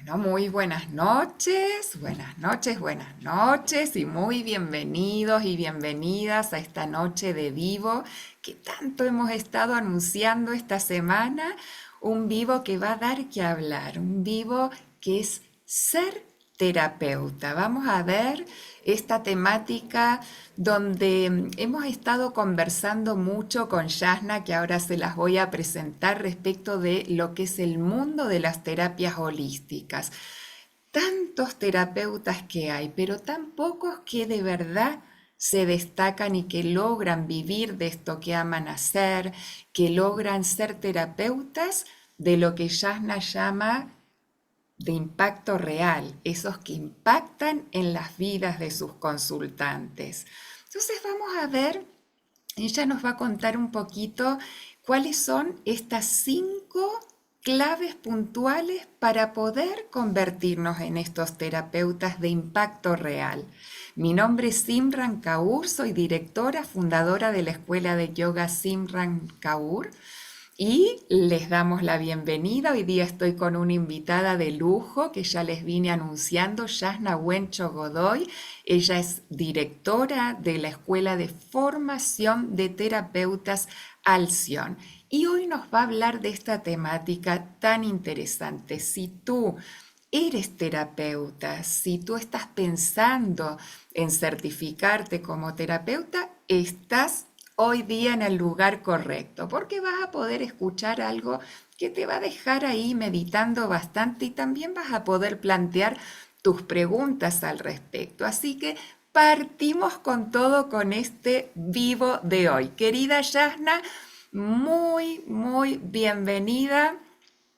Bueno, muy buenas noches, buenas noches, buenas noches y muy bienvenidos y bienvenidas a esta noche de vivo que tanto hemos estado anunciando esta semana. Un vivo que va a dar que hablar, un vivo que es ser terapeuta. Vamos a ver esta temática donde hemos estado conversando mucho con Yasna, que ahora se las voy a presentar respecto de lo que es el mundo de las terapias holísticas. Tantos terapeutas que hay, pero tan pocos que de verdad se destacan y que logran vivir de esto que aman hacer, que logran ser terapeutas de lo que Yasna llama de impacto real, esos que impactan en las vidas de sus consultantes. Entonces vamos a ver, ella nos va a contar un poquito cuáles son estas 5 claves puntuales para poder convertirnos en estos terapeutas de impacto real. Mi nombre es Simran Kaur, soy directora, fundadora de la escuela de yoga Simran Kaur. Y les damos la bienvenida. Hoy día estoy con una invitada de lujo que ya les vine anunciando, Yasna Huencho Godoy. Ella es directora de la Escuela de Formación de Terapeutas Alción. Y hoy nos va a hablar de esta temática tan interesante. Si tú eres terapeuta, si tú estás pensando en certificarte como terapeuta, estás hoy día en el lugar correcto, porque vas a poder escuchar algo que te va a dejar ahí meditando bastante y también vas a poder plantear tus preguntas al respecto. Así que partimos con todo con este vivo de hoy. Querida Yasna, muy bienvenida.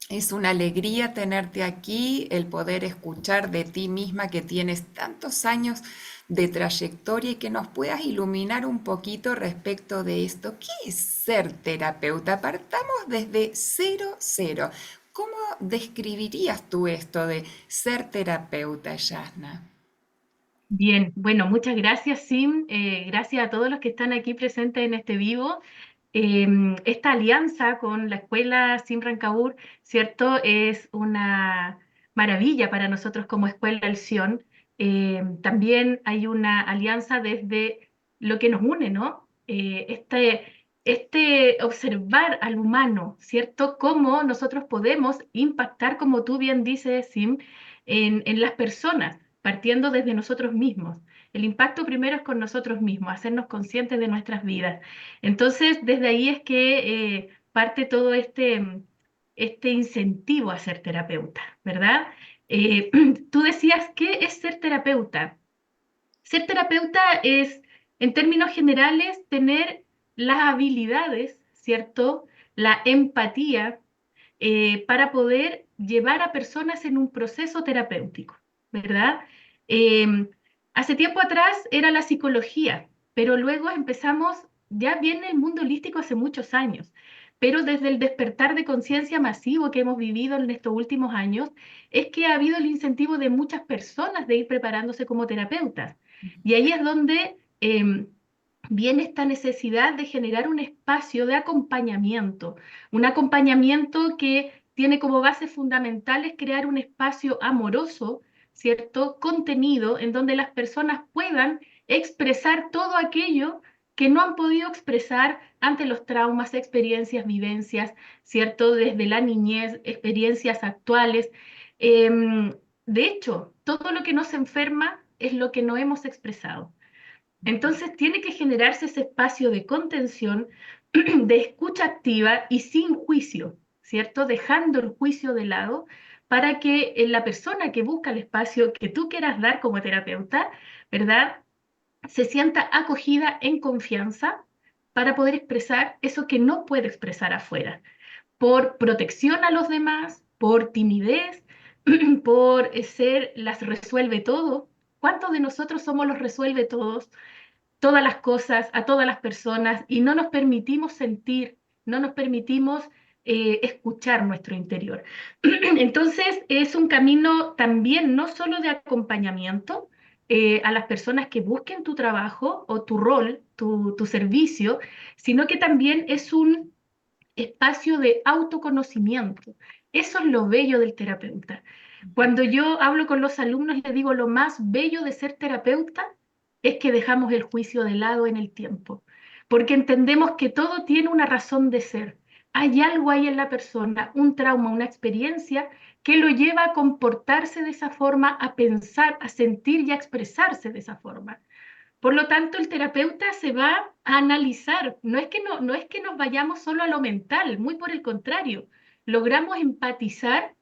Es una alegría tenerte aquí, el poder escuchar de ti misma que tienes tantos años de trayectoria y que nos puedas iluminar un poquito respecto de esto. ¿Qué es ser terapeuta? Partamos desde cero. ¿Cómo describirías tú esto de ser terapeuta, Yasna? Bien, bueno, muchas gracias, Sim. Gracias a todos los que están aquí presentes en este vivo. Esta alianza con la escuela Simran Kaur, ¿cierto? Es una maravilla para nosotros como Escuela Alción. También hay una alianza desde lo que nos une, ¿no? Este observar al humano, ¿cierto? Cómo nosotros podemos impactar, como tú bien dices, Sim, en las personas partiendo desde nosotros mismos. El impacto primero es con nosotros mismos, hacernos conscientes de nuestras vidas. Entonces, desde ahí es que parte todo este incentivo a ser terapeuta, ¿verdad? Eh, Tú decías, ¿qué es ser terapeuta? Ser terapeuta es, en términos generales, tener las habilidades, ¿cierto? La empatía para poder llevar a personas en un proceso terapéutico, ¿verdad? Eh, Hace tiempo atrás era la psicología, pero luego empezamos, ya viene el mundo holístico hace muchos años, pero desde el despertar de conciencia masivo que hemos vivido en estos últimos años, es que ha habido el incentivo de muchas personas de ir preparándose como terapeutas. Y ahí es donde viene esta necesidad de generar un espacio de acompañamiento, un acompañamiento que tiene como bases fundamentales crear un espacio amoroso, ¿cierto? Contenido en donde las personas puedan expresar todo aquello que no han podido expresar ante los traumas, experiencias, vivencias, ¿cierto? Desde la niñez, experiencias actuales. De hecho, todo lo que nos enferma es lo que no hemos expresado. Entonces tiene que generarse ese espacio de contención, de escucha activa y sin juicio, ¿cierto? Dejando el juicio de lado para que la persona que busca el espacio que tú quieras dar como terapeuta, ¿verdad? Se sienta acogida en confianza para poder expresar eso que no puede expresar afuera, por protección a los demás, por timidez, por ser las resuelve todo. ¿Cuántos de nosotros somos los resuelve todos? Todas las cosas, a todas las personas y no nos permitimos sentir, no nos permitimos escuchar nuestro interior. Entonces es un camino también no solo de acompañamiento a las personas que busquen tu trabajo o tu rol, tu servicio, sino que también es un espacio de autoconocimiento Eso es lo bello del terapeuta. Cuando yo hablo con los alumnos, les digo, lo más bello de ser terapeuta es que dejamos el juicio de lado en el tiempo, porque entendemos que todo tiene una razón de ser. Hay algo ahí en la persona, un trauma, una experiencia que lo lleva a comportarse de esa forma, a pensar, a sentir y a expresarse de esa forma. Por lo tanto, el terapeuta se va a analizar. No es que nos vayamos solo a lo mental, muy por el contrario. Logramos empatizar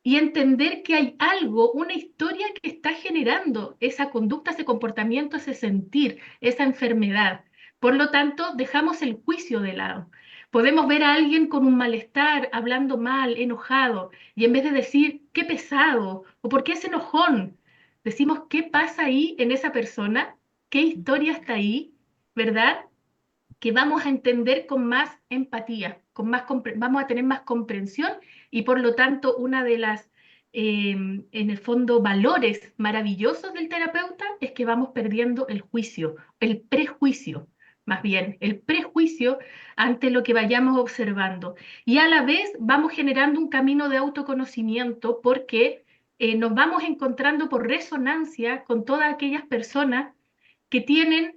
y entender que hay algo, una historia que está generando esa conducta, ese comportamiento, ese sentir, esa enfermedad. Por lo tanto, dejamos el juicio de lado. Podemos ver a alguien con un malestar, hablando mal, enojado, y en vez de decir, qué pesado, o por qué es enojón, decimos, ¿qué pasa ahí en esa persona? ¿Qué historia está ahí? ¿Verdad? Que vamos a entender con más empatía, vamos a tener más comprensión y por lo tanto una de las, en el fondo, valores maravillosos del terapeuta es que vamos perdiendo el juicio, el prejuicio, más bien, el prejuicio ante lo que vayamos observando. Y a la vez vamos generando un camino de autoconocimiento porque nos vamos encontrando por resonancia con todas aquellas personas que tienen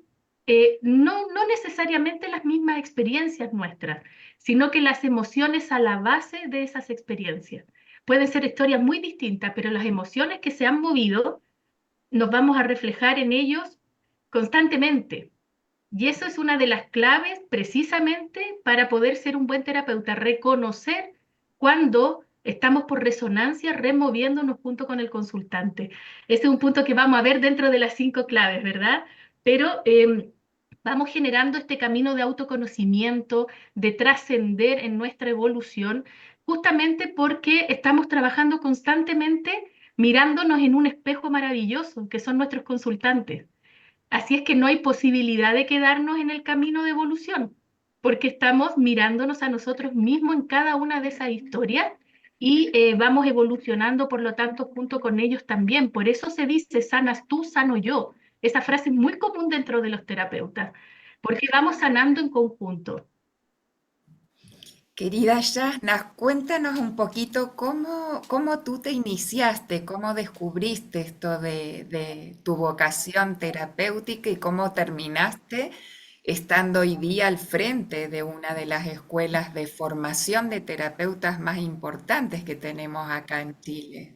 no necesariamente las mismas experiencias nuestras, sino que las emociones a la base de esas experiencias. Pueden ser historias muy distintas, pero las emociones que se han movido nos vamos a reflejar en ellos constantemente. Y eso es una de las claves precisamente para poder ser un buen terapeuta, reconocer cuando estamos por resonancia removiéndonos junto con el consultante. Ese es un punto que vamos a ver dentro de las 5 claves, ¿verdad? Pero vamos generando este camino de autoconocimiento, de trascender en nuestra evolución, justamente porque estamos trabajando constantemente mirándonos en un espejo maravilloso, que son nuestros consultantes. Así es que no hay posibilidad de quedarnos en el camino de evolución, porque estamos mirándonos a nosotros mismos en cada una de esas historias y vamos evolucionando, por lo tanto, junto con ellos también. Por eso se dice, sanas tú, sano yo. Esa frase es muy común dentro de los terapeutas, porque vamos sanando en conjunto. Querida Yasna, cuéntanos un poquito cómo tú te iniciaste, cómo descubriste esto de tu vocación terapéutica y cómo terminaste estando hoy día al frente de una de las escuelas de formación de terapeutas más importantes que tenemos acá en Chile.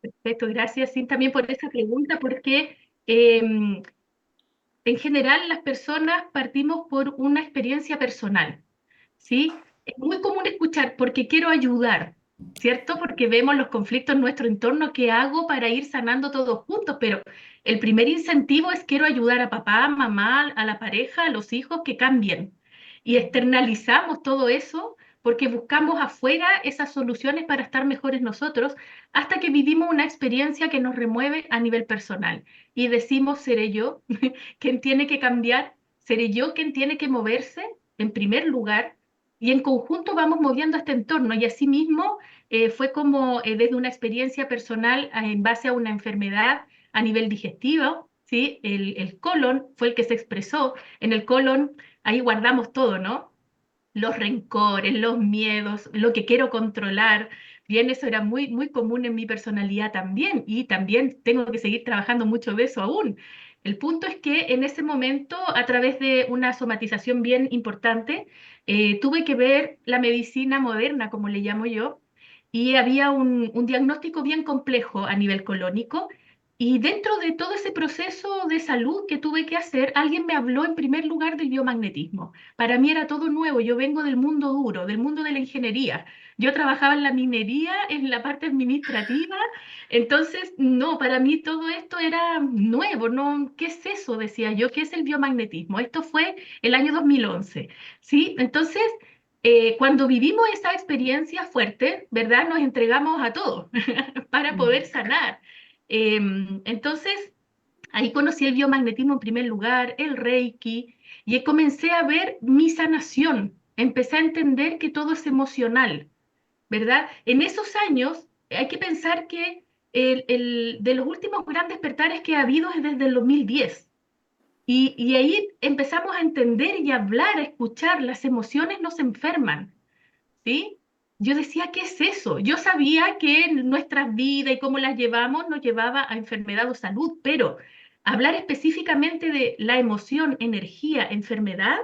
Perfecto, gracias, Sin, también por esa pregunta, porque em, en general las personas partimos por una experiencia personal. ¿Sí? Es muy común escuchar porque quiero ayudar, ¿cierto? Porque vemos los conflictos en nuestro entorno, ¿qué hago para ir sanando todos juntos? Pero el primer incentivo es quiero ayudar a papá, mamá, a la pareja, a los hijos que cambien. Y externalizamos todo eso porque buscamos afuera esas soluciones para estar mejores nosotros, hasta que vivimos una experiencia que nos remueve a nivel personal. Y decimos, ¿seré yo quien tiene que cambiar? ¿Seré yo quien tiene que moverse en primer lugar? Y en conjunto vamos moviendo este entorno y asimismo fue como desde una experiencia personal en base a una enfermedad a nivel digestivo, ¿sí? El colon fue el que se expresó. En el colon ahí guardamos todo, ¿no? Los rencores, los miedos, lo que quiero controlar. Bien, eso era muy común en mi personalidad también y también tengo que seguir trabajando mucho de eso aún. El punto es que en ese momento, a través de una somatización bien importante, tuve que ver la medicina moderna, como le llamo yo, y había un diagnóstico bien complejo a nivel colónico. Y dentro de todo ese proceso de salud que tuve que hacer, alguien me habló en primer lugar del biomagnetismo. Para mí era todo nuevo, yo vengo del mundo duro, del mundo de la ingeniería. Yo trabajaba en la minería, en la parte administrativa, entonces no, para mí todo esto era nuevo, ¿no? ¿Qué es eso? Decía yo, ¿qué es el biomagnetismo? Esto fue el año 2011, ¿sí? Entonces, cuando vivimos esa experiencia fuerte, ¿verdad? Nos entregamos a todo para poder sanar. Entonces, ahí conocí el biomagnetismo en primer lugar, el Reiki, y comencé a ver mi sanación. Empecé a entender que todo es emocional, ¿verdad? En esos años hay que pensar que de los últimos grandes despertares que ha habido es desde el 2010. Y ahí empezamos a entender y a hablar, a escuchar, las emociones nos enferman, ¿sí? yo decía, ¿qué es eso? Yo sabía que nuestras vidas y cómo las llevamos nos llevaba a enfermedad o salud, pero hablar específicamente de la emoción, energía, enfermedad,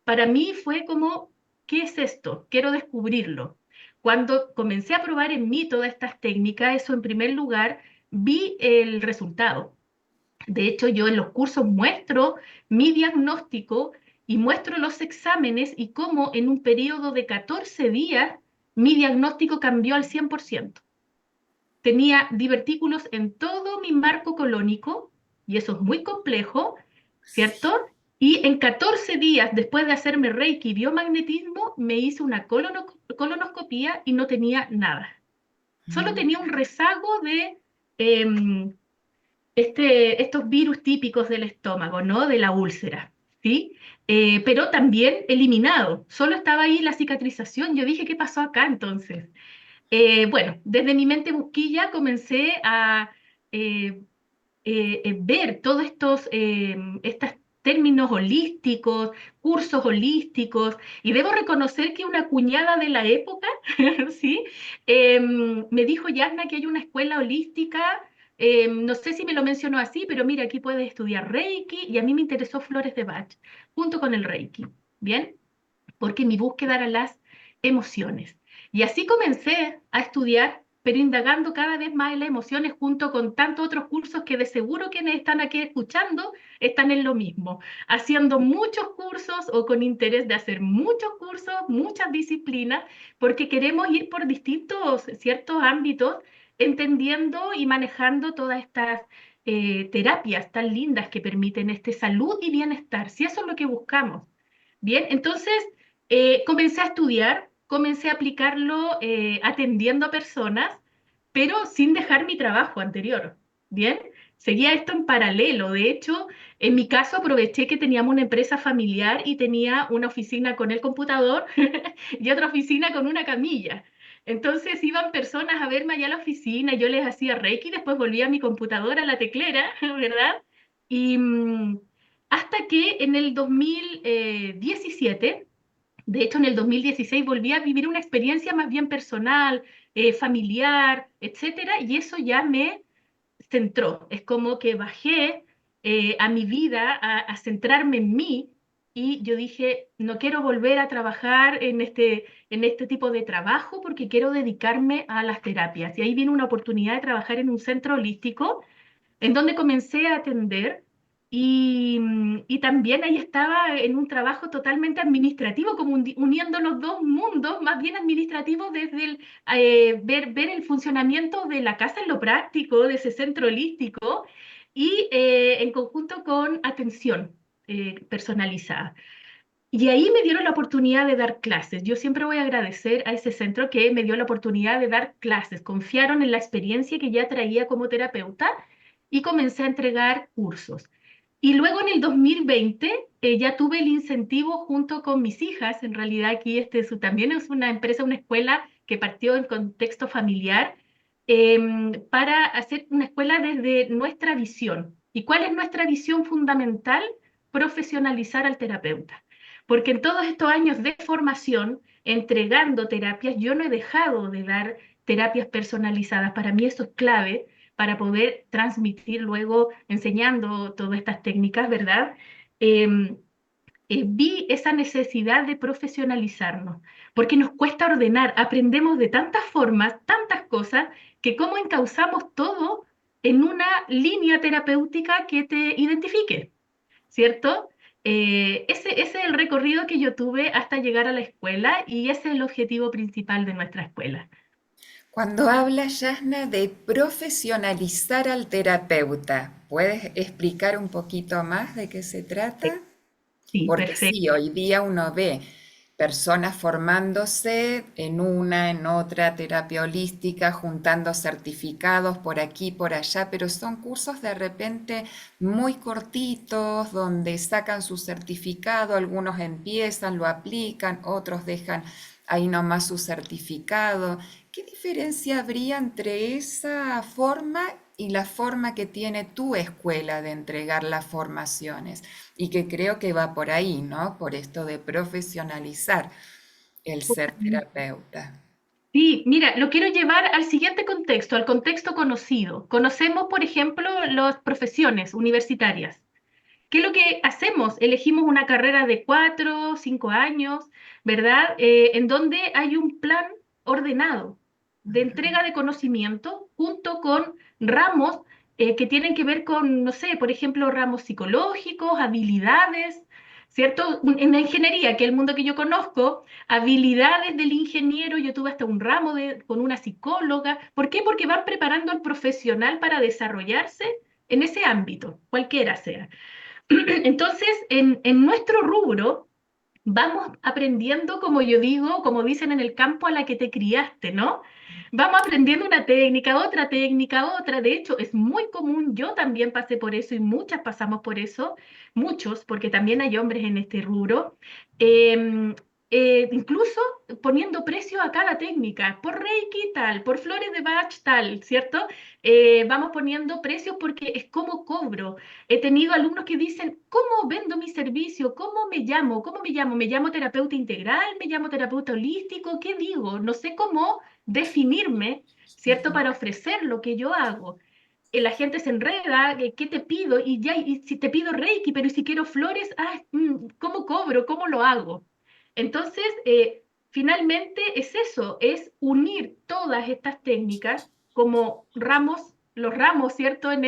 para mí fue como, ¿qué es esto? Quiero descubrirlo. Cuando comencé a probar en mí todas estas técnicas, eso en primer lugar, vi el resultado. De hecho, yo en los cursos muestro mi diagnóstico y muestro los exámenes y cómo en un periodo de 14 días mi diagnóstico cambió al 100%. Tenía divertículos en todo mi marco colónico y eso es muy complejo, ¿cierto? Y en 14 días después de hacerme Reiki y biomagnetismo, me hice una colonoscopía y no tenía nada. Solo Mm. tenía un rezago de estos virus típicos del estómago, ¿no? De la úlcera, ¿sí? Pero también eliminado. Solo estaba ahí la cicatrización. Yo dije, ¿qué pasó acá entonces? Bueno, desde mi mente busquilla comencé a eh, ver todos estos términos holísticos, cursos holísticos, y debo reconocer que una cuñada de la época, ¿sí? Me dijo, Yasna, que hay una escuela holística, no sé si me lo mencionó así, pero mira, aquí puedes estudiar Reiki, y a mí me interesó Flores de Bach, junto con el Reiki, ¿bien? Porque mi búsqueda era las emociones. Y así comencé a estudiar, pero indagando cada vez más en las emociones junto con tantos otros cursos que de seguro quienes están aquí escuchando están en lo mismo, haciendo muchos cursos o con interés de hacer muchos cursos, muchas disciplinas, porque queremos ir por distintos, ciertos ámbitos, entendiendo y manejando todas estas terapias tan lindas que permiten salud y bienestar, si eso es lo que buscamos. Bien, entonces comencé a estudiar, comencé a aplicarlo atendiendo a personas, pero sin dejar mi trabajo anterior. Bien, seguía esto en paralelo. De hecho, en mi caso aproveché que teníamos una empresa familiar y tenía una oficina con el computador y otra oficina con una camilla. Entonces iban personas a verme allá a la oficina, yo les hacía Reiki, después volvía a mi computadora, a la teclera, ¿verdad? Y hasta que en el 2017, de hecho en el 2016 volví a vivir una experiencia más bien personal, familiar, etcétera, y eso ya me centró. Es como que bajé a mi vida a centrarme en mí y yo dije, no quiero volver a trabajar en este tipo de trabajo porque quiero dedicarme a las terapias. Y ahí vino una oportunidad de trabajar en un centro holístico en donde comencé a atender y también ahí estaba en un trabajo totalmente administrativo, como uniendo los dos mundos, más bien administrativo desde ver el funcionamiento de la casa en lo práctico, de ese centro holístico, y en conjunto con atención personalizada. Y ahí me dieron la oportunidad de dar clases. Yo siempre voy a agradecer a ese centro que me dio la oportunidad de dar clases. Confiaron en la experiencia que ya traía como terapeuta y comencé a entregar cursos. Y luego en el 2020 ya tuve el incentivo junto con mis hijas. En realidad aquí también es una empresa, una escuela que partió en contexto familiar para hacer una escuela desde nuestra visión. ¿Y cuál es nuestra visión fundamental? Profesionalizar al terapeuta. Porque en todos estos años de formación, entregando terapias, yo no he dejado de dar terapias personalizadas. Para mí eso es clave para poder transmitir luego enseñando todas estas técnicas, ¿verdad? Eh, Vi esa necesidad de profesionalizarnos, porque nos cuesta ordenar, aprendemos de tantas formas, tantas cosas, que cómo encauzamos todo en una línea terapéutica que te identifique. ¿Cierto? Ese es el recorrido que yo tuve hasta llegar a la escuela y ese es el objetivo principal de nuestra escuela. Cuando habla Yasna de profesionalizar al terapeuta, ¿puedes explicar un poquito más de qué se trata? Sí, Porque sí, perfecto. hoy día uno ve personas formándose en otra terapia holística, juntando certificados por aquí, por allá, pero son cursos de repente muy cortitos, donde sacan su certificado, algunos empiezan, lo aplican, otros dejan ahí nomás su certificado. ¿Qué diferencia habría entre esa forma y la forma que tiene tu escuela de entregar las formaciones? Y que creo que va por ahí, ¿no? Por esto de profesionalizar el ser terapeuta. Sí, mira, lo quiero llevar al siguiente contexto, al contexto conocido. Conocemos, por ejemplo, las profesiones universitarias. ¿Qué es lo que hacemos? Elegimos una carrera de 4, 5 años, ¿verdad? En donde hay un plan ordenado de entrega de conocimiento junto con ramos que tienen que ver con, no sé, por ejemplo, ramos psicológicos, habilidades, ¿cierto? En la ingeniería, que es el mundo que yo conozco, habilidades del ingeniero, yo tuve hasta un ramo con una psicóloga. ¿Por qué? Porque van preparando al profesional para desarrollarse en ese ámbito, cualquiera sea. Entonces, en nuestro rubro, vamos aprendiendo, como yo digo, como dicen en el campo, a la que te criaste, ¿no? Vamos aprendiendo una técnica, otra técnica, otra. De hecho, es muy común, yo también pasé por eso y muchas pasamos por eso, muchos, porque también hay hombres en este rubro. Em, Incluso poniendo precio a cada técnica, por Reiki tal, por flores de Bach tal, ¿cierto? Vamos poniendo precios porque es como cobro. He tenido alumnos que dicen, ¿cómo vendo mi servicio? ¿Cómo me llamo? ¿Cómo me llamo? ¿Me llamo terapeuta integral? ¿Me llamo terapeuta holístico? ¿Qué digo? No sé cómo definirme, ¿cierto? Para ofrecer lo que yo hago. La gente se enreda, ¿qué te pido? Y ya, y si te pido Reiki, pero ¿y si quiero flores? ¿Cómo cobro? ¿Cómo lo hago? Entonces, finalmente es eso, es unir todas estas técnicas como ramos, los ramos, ¿cierto? En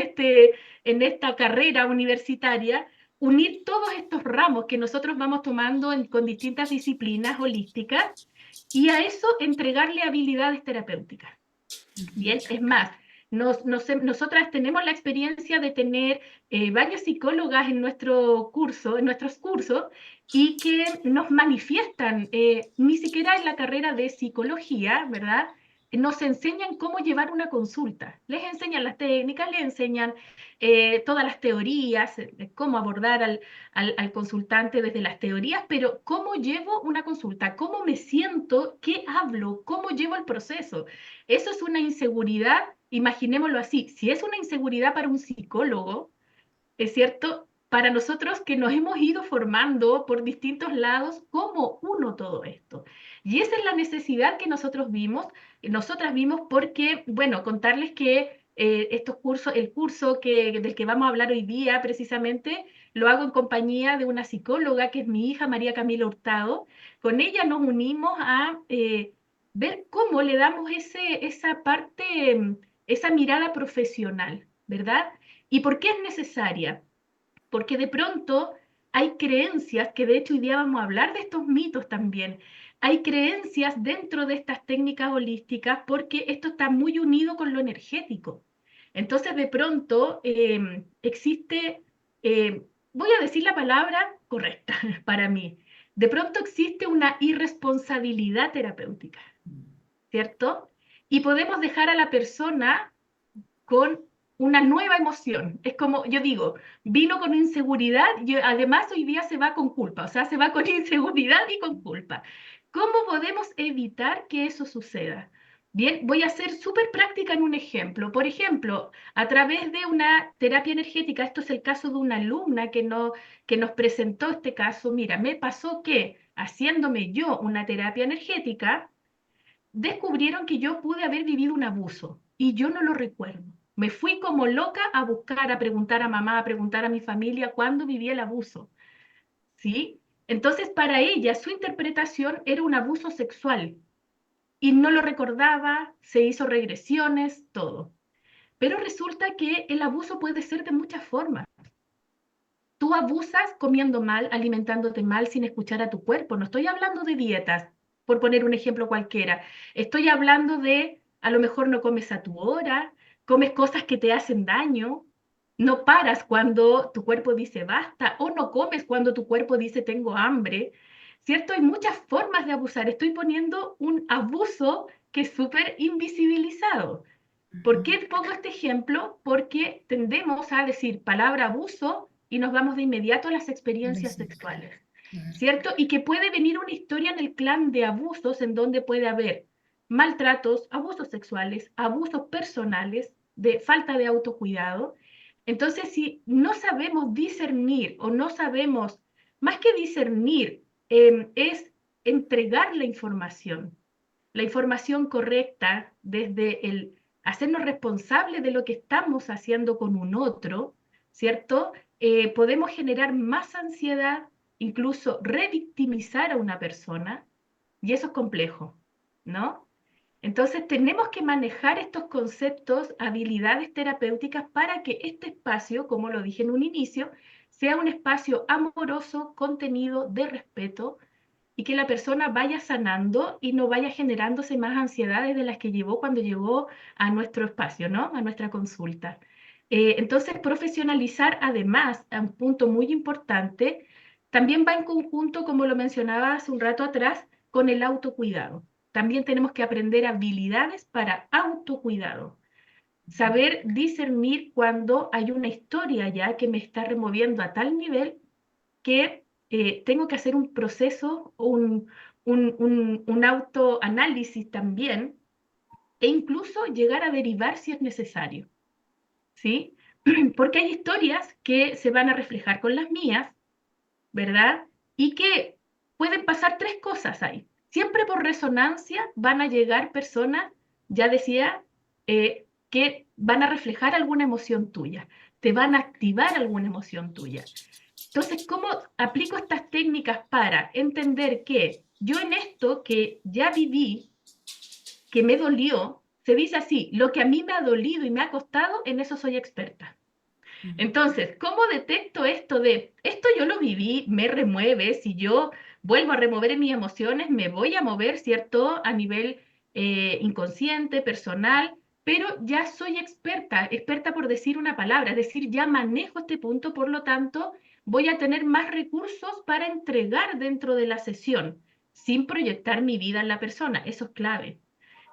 esta carrera universitaria, unir todos estos ramos que nosotros vamos tomando con distintas disciplinas holísticas y a eso entregarle habilidades terapéuticas. Bien, es más, nosotras tenemos la experiencia de tener varias psicólogas en nuestro curso, en nuestros cursos, y que nos manifiestan, ni siquiera en la carrera de psicología, ¿verdad? Nos enseñan cómo llevar una consulta. Les enseñan las técnicas, les enseñan todas las teorías, cómo abordar al consultante desde las teorías, pero cómo llevo una consulta, cómo me siento, qué hablo, cómo llevo el proceso. Eso es una inseguridad, imaginémoslo así, si es una inseguridad para un psicólogo, es cierto, para nosotros que nos hemos ido formando por distintos lados, ¿cómo uno todo esto? Y esa es la necesidad que nosotras vimos porque, bueno, contarles que estos cursos, el curso del que vamos a hablar hoy día precisamente, lo hago en compañía de una psicóloga que es mi hija María Camila Hurtado. Con ella nos unimos a ver cómo le damos esa parte, esa mirada profesional, ¿verdad? ¿Y por qué es necesaria? Porque de pronto hay creencias, que de hecho hoy día vamos a hablar de estos mitos también, hay creencias dentro de estas técnicas holísticas porque esto está muy unido con lo energético. Entonces de pronto existe, voy a decir la palabra correcta para mí, de pronto existe una irresponsabilidad terapéutica, ¿cierto? Y podemos dejar a la persona con una nueva emoción. Es como, yo digo, vino con inseguridad y además hoy día se va con culpa, o sea, se va con inseguridad y con culpa. ¿Cómo podemos evitar que eso suceda? Bien, voy a ser súper práctica en un ejemplo. Por ejemplo, a través de una terapia energética, esto es el caso de una alumna que nos presentó este caso. Mira, me pasó que haciéndome yo una terapia energética, descubrieron que yo pude haber vivido un abuso y yo no lo recuerdo. Me fui como loca a buscar, a preguntar a mamá, a preguntar a mi familia cuándo viví el abuso, ¿sí? Entonces, para ella, su interpretación era un abuso sexual y no lo recordaba, se hizo regresiones, todo. Pero resulta que el abuso puede ser de muchas formas. Tú abusas comiendo mal, alimentándote mal sin escuchar a tu cuerpo. No estoy hablando de dietas, por poner un ejemplo cualquiera. Estoy hablando de, a lo mejor no comes a tu hora, comes cosas que te hacen daño, no paras cuando tu cuerpo dice basta o no comes cuando tu cuerpo dice tengo hambre, ¿cierto? Hay muchas formas de abusar. Estoy poniendo un abuso que es súper invisibilizado. ¿Por qué pongo este ejemplo? Porque tendemos a decir palabra abuso y nos vamos de inmediato a las experiencias sexuales, Claro. ¿cierto? Y que puede venir una historia en el clan de abusos en donde puede haber maltratos, abusos sexuales, abusos personales, de falta de autocuidado. Entonces, si no sabemos discernir o no sabemos, más que discernir, es entregar la información. la información correcta, desde el hacernos responsables de lo que estamos haciendo con un otro, ¿cierto? Podemos generar más ansiedad, incluso revictimizar a una persona, y eso es complejo, ¿no? Entonces tenemos que manejar estos conceptos, habilidades terapéuticas para que este espacio, como lo dije en un inicio, sea un espacio amoroso, contenido, de respeto, y que la persona vaya sanando y no vaya generándose más ansiedades de las que llevó cuando llegó a nuestro espacio, ¿no? A nuestra consulta. Entonces, profesionalizar además, a un punto muy importante, también va en conjunto, como lo mencionaba hace un rato atrás, con el autocuidado. También tenemos que aprender habilidades para autocuidado. Saber discernir cuando hay una historia ya que me está removiendo a tal nivel que tengo que hacer un proceso, un autoanálisis también, e incluso llegar a derivar si es necesario, ¿sí? Porque hay historias que se van a reflejar con las mías, ¿verdad? Y que pueden pasar tres cosas ahí. Siempre por resonancia van a llegar personas, ya decía, que van a reflejar alguna emoción tuya, te van a activar alguna emoción tuya. Entonces, ¿cómo aplico estas técnicas para entender que yo en esto que ya viví, que me dolió, se dice así, lo que a mí me ha dolido y me ha costado, en eso soy experta? Entonces, ¿cómo detecto esto de, esto yo lo viví, me remueve, si yo vuelvo a remover mis emociones, me voy a mover, ¿cierto? A nivel inconsciente, personal, pero ya soy experta, experta por decir una palabra, es decir, ya manejo este punto, por lo tanto, voy a tener más recursos para entregar dentro de la sesión, sin proyectar mi vida en la persona, eso es clave.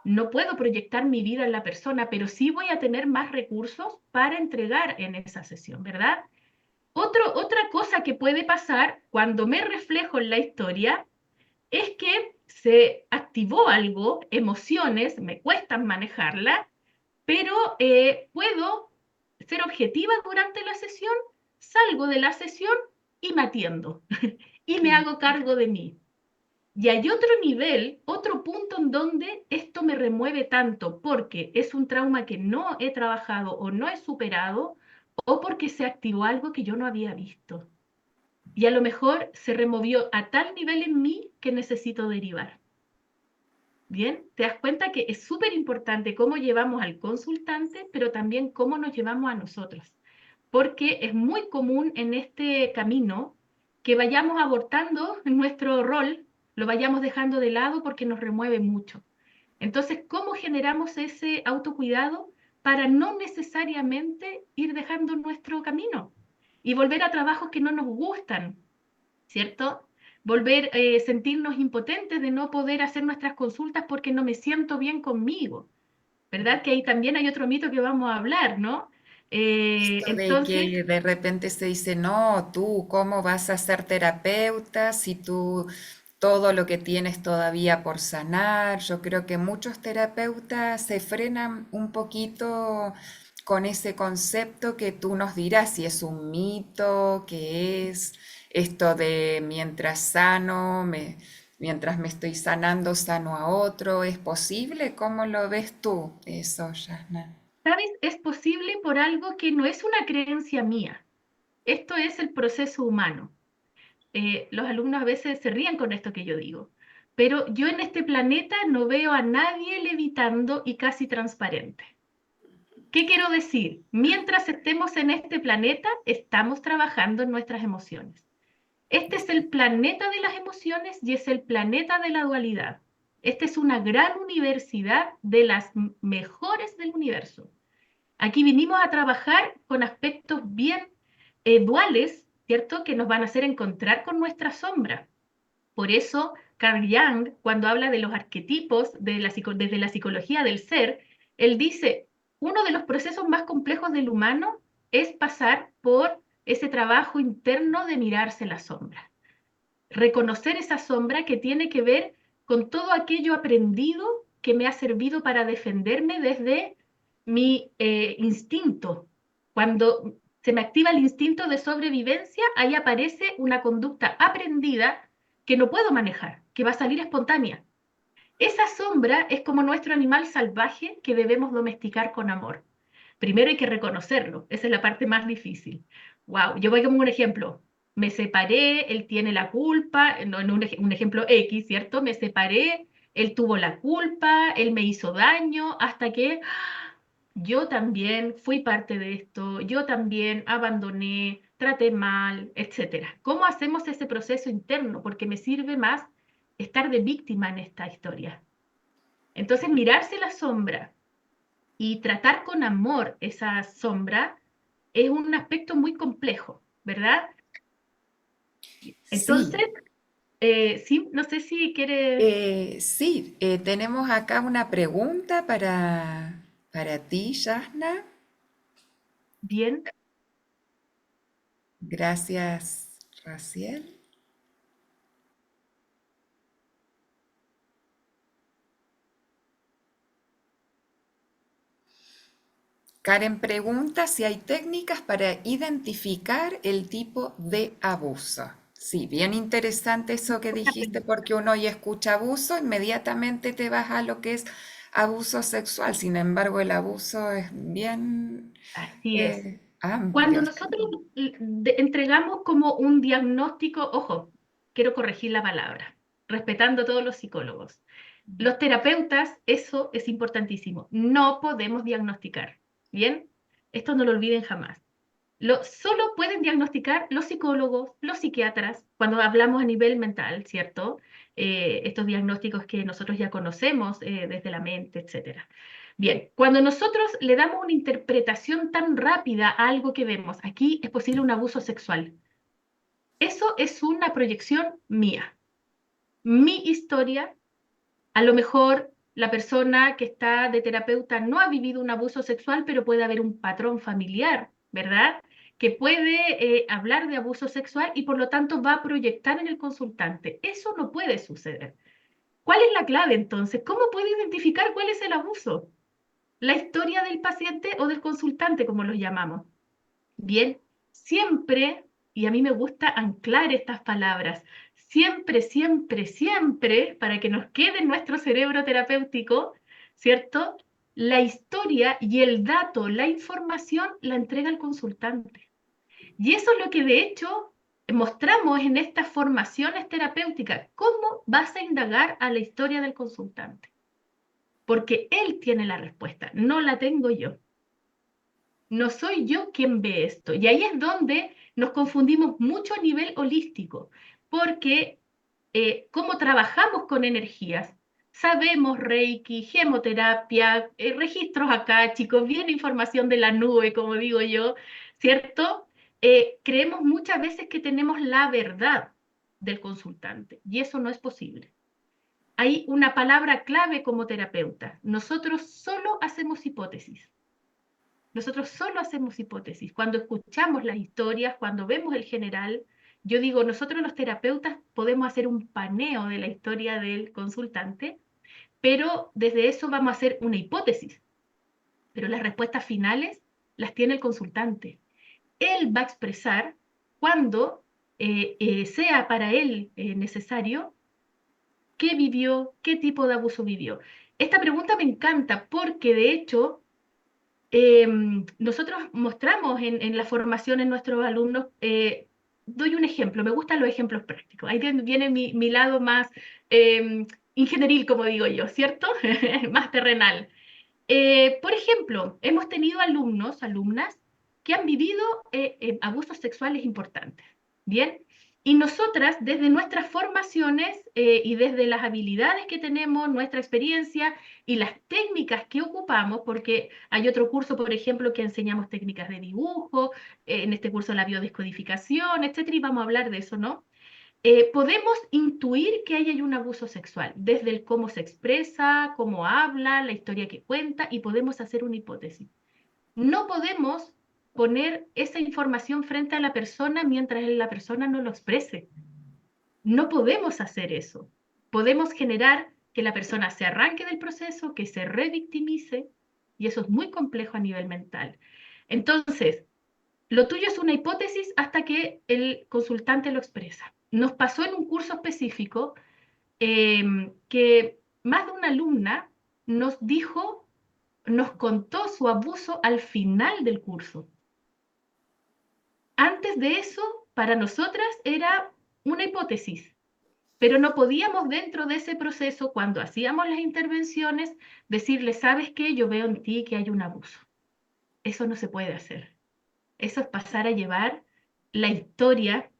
No puedo proyectar mi vida en la persona, pero sí voy a tener más recursos para entregar en esa sesión, ¿verdad? Otra cosa que puede pasar cuando me reflejo en la historia es que se activó algo, emociones, me cuestan manejarla, pero puedo ser objetiva durante la sesión, salgo de la sesión y me atiendo y me hago cargo de mí. Y hay otro nivel, otro punto en donde esto me remueve tanto porque es un trauma que no he trabajado o no he superado o porque se activó algo que yo no había visto. Y a lo mejor se removió a tal nivel en mí que necesito derivar. Bien, te das cuenta que es súper importante cómo llevamos al consultante, pero también cómo nos llevamos a nosotros. Porque es muy común en este camino que vayamos abortando nuestro rol, lo vayamos dejando de lado porque nos remueve mucho. Entonces, ¿cómo generamos ese autocuidado para no necesariamente ir dejando nuestro camino y volver a trabajos que no nos gustan, ¿cierto? Volver a sentirnos impotentes de no poder hacer nuestras consultas porque no me siento bien conmigo, ¿verdad? Que ahí también hay otro mito que vamos a hablar, ¿no? Esto de Entonces, que de repente se dice, no, tú, ¿cómo vas a ser terapeuta si tú todo lo que tienes todavía por sanar? Yo creo que muchos terapeutas se frenan un poquito con ese concepto que tú nos dirás si es un mito, qué es esto de mientras sano, mientras me estoy sanando, sano a otro. ¿Es posible? ¿Cómo lo ves tú eso, Yasna? ¿sabes? Es posible por algo que no es una creencia mía. Esto es el proceso humano. Los alumnos a veces se ríen con esto que yo digo, pero yo en este planeta no veo a nadie levitando y casi transparente. ¿Qué quiero decir? Mientras estemos en este planeta, estamos trabajando en nuestras emociones. Este es el planeta de las emociones y es el planeta de la dualidad. Esta es una gran universidad de las mejores del universo. Aquí vinimos a trabajar con aspectos bien duales, ¿cierto? Que nos van a hacer encontrar con nuestra sombra. Por eso, Carl Jung, cuando habla de los arquetipos desde la psicología del ser, él dice, uno de los procesos más complejos del humano es pasar por ese trabajo interno de mirarse la sombra. Reconocer esa sombra que tiene que ver con todo aquello aprendido que me ha servido para defenderme desde mi instinto. Cuando se me activa el instinto de sobrevivencia, ahí aparece una conducta aprendida que no puedo manejar, que va a salir espontánea. Esa sombra es como nuestro animal salvaje que debemos domesticar con amor. Primero hay que reconocerlo, esa es la parte más difícil. Wow, yo voy como un ejemplo. Me separé, él tiene la culpa, no, en un ejemplo X, ¿cierto? Me separé, él tuvo la culpa, él me hizo daño, hasta que yo también fui parte de esto, yo también abandoné, traté mal, etcétera. ¿Cómo hacemos ese proceso interno? Porque me sirve más estar de víctima en esta historia. Entonces, mirarse la sombra y tratar con amor esa sombra es un aspecto muy complejo, ¿verdad? Entonces, Sí, sí, no sé si quiere, sí, tenemos acá una pregunta para ti, Yasna. bien, Gracias, Raciel. Karen pregunta si hay técnicas para identificar el tipo de abuso. Sí, bien interesante eso que buena dijiste, porque uno ya escucha abuso, inmediatamente te vas a lo que es abuso sexual. Sin embargo, el abuso es bien así es. amplio. Cuando nosotros entregamos como un diagnóstico, ojo, quiero corregir la palabra, respetando a todos los psicólogos. Los terapeutas, eso es importantísimo. No podemos diagnosticar. ¿Bien? Esto no lo olviden jamás. Solo pueden diagnosticar los psicólogos, los psiquiatras, cuando hablamos a nivel mental, ¿cierto? Estos diagnósticos que nosotros ya conocemos desde la mente, etcétera. Bien, cuando nosotros le damos una interpretación tan rápida a algo que vemos, aquí es posible un abuso sexual. Eso es una proyección mía, mi historia. A lo mejor la persona que está de terapeuta no ha vivido un abuso sexual, pero puede haber un patrón familiar, ¿verdad? Que puede hablar de abuso sexual y por lo tanto va a proyectar en el consultante. Eso no puede suceder. ¿Cuál es la clave entonces? ¿Cómo puede identificar cuál es el abuso? La historia del paciente o del consultante, como los llamamos. Bien, siempre, y a mí me gusta anclar estas palabras, siempre, siempre, siempre, para que nos quede en nuestro cerebro terapéutico, ¿cierto? La historia y el dato, la información, la entrega el consultante. Y eso es lo que de hecho mostramos en estas formaciones terapéuticas. ¿Cómo vas a indagar a la historia del consultante? Porque él tiene la respuesta, no la tengo yo. No soy yo quien ve esto. Y ahí es donde nos confundimos mucho a nivel holístico, porque como trabajamos con energías, sabemos Reiki, gemoterapia, registros acá, chicos, bien información de la nube, como digo yo, ¿cierto? Creemos muchas veces que tenemos la verdad del consultante y eso no es posible. Hay una palabra clave como terapeuta. Nosotros solo hacemos hipótesis. Nosotros solo hacemos hipótesis. Cuando escuchamos las historias, cuando vemos el general, yo digo, nosotros los terapeutas podemos hacer un paneo de la historia del consultante, pero desde eso vamos a hacer una hipótesis. Pero las respuestas finales las tiene el consultante. Él va a expresar cuando sea para él necesario qué vivió, qué tipo de abuso vivió. Esta pregunta me encanta porque de hecho nosotros mostramos en la formación en nuestros alumnos, doy un ejemplo, me gustan los ejemplos prácticos, ahí viene mi lado más ingenieril, como digo yo, ¿cierto? Más terrenal. Por ejemplo, hemos tenido alumnos, alumnas, que han vivido abusos sexuales importantes, ¿bien? Y nosotras, desde nuestras formaciones y desde las habilidades que tenemos, nuestra experiencia y las técnicas que ocupamos, porque hay otro curso, por ejemplo, que enseñamos técnicas de dibujo, en este curso la biodescodificación, etcétera, y vamos a hablar de eso, ¿no? Podemos intuir que ahí hay un abuso sexual, desde el cómo se expresa, cómo habla, la historia que cuenta, y podemos hacer una hipótesis. No podemos poner esa información frente a la persona mientras la persona no lo exprese. No podemos hacer eso. Podemos generar que la persona se arranque del proceso, que se revictimice, y eso es muy complejo a nivel mental. Entonces, lo tuyo es una hipótesis hasta que el consultante lo expresa. Nos pasó en un curso específico que más de una alumna nos dijo, nos contó su abuso al final del curso. Antes de eso, para nosotras era una hipótesis, pero no podíamos dentro de ese proceso, cuando hacíamos las intervenciones, decirle, ¿sabes qué? Yo veo en ti que hay un abuso. Eso no se puede hacer. Eso es pasar a llevar la historia,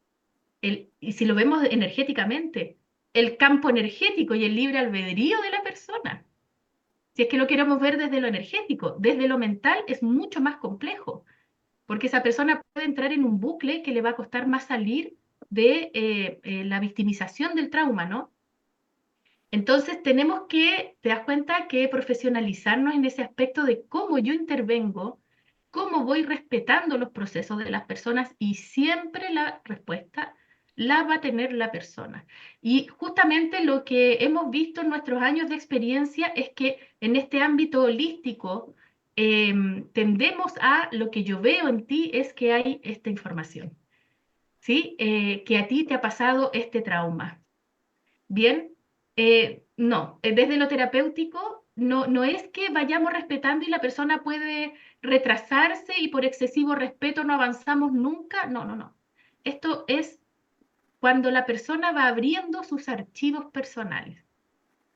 y si lo vemos energéticamente, el campo energético y el libre albedrío de la persona. Si es que lo queremos ver desde lo energético, desde lo mental es mucho más complejo, porque esa persona puede entrar en un bucle que le va a costar más salir de la victimización del trauma, ¿no? Entonces tenemos que, te das cuenta, que profesionalizarnos en ese aspecto de cómo yo intervengo, cómo voy respetando los procesos de las personas, y siempre la respuesta la va a tener la persona. Y justamente lo que hemos visto en nuestros años de experiencia es que en este ámbito holístico tendemos a, lo que yo veo en ti es que hay esta información, ¿sí? Que a ti te ha pasado este trauma. Bien, no, desde lo terapéutico no es que vayamos respetando y la persona puede retrasarse y por excesivo respeto no avanzamos nunca. No, no, no. Esto es cuando la persona va abriendo sus archivos personales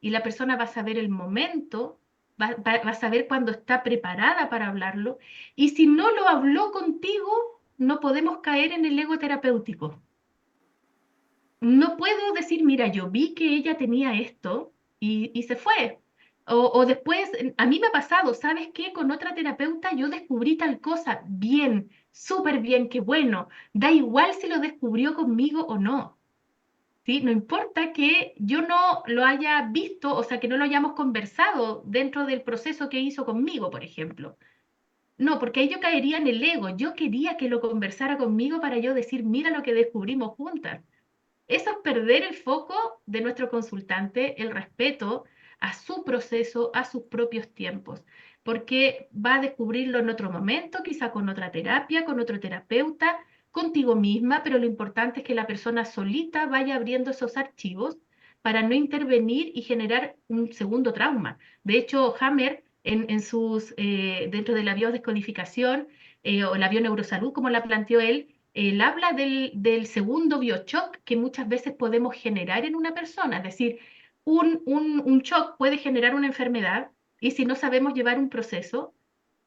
y la persona va a saber el momento, va a saber cuándo está preparada para hablarlo, y si no lo habló contigo, no podemos caer en el ego terapéutico. No puedo decir, mira, yo vi que ella tenía esto y se fue. O después, a mí me ha pasado, ¿sabes qué? Con otra terapeuta yo descubrí tal cosa. Bien, súper bien, qué bueno. Da igual si lo descubrió conmigo o no. ¿Sí? No importa que yo no lo haya visto, o sea, que no lo hayamos conversado dentro del proceso que hizo conmigo, por ejemplo. No, porque ahí yo caería en el ego. Yo quería que lo conversara conmigo para yo decir, mira lo que descubrimos juntas. Eso es perder el foco de nuestro consultante, el respeto a su proceso, a sus propios tiempos, porque va a descubrirlo en otro momento, quizá con otra terapia, con otro terapeuta, contigo misma, pero lo importante es que la persona solita vaya abriendo esos archivos para no intervenir y generar un segundo trauma. De hecho, Hammer, dentro de la biodescodificación o la bioneurosalud, como la planteó él habla del segundo biochoc que muchas veces podemos generar en una persona. Es decir, un shock puede generar una enfermedad, y si no sabemos llevar un proceso,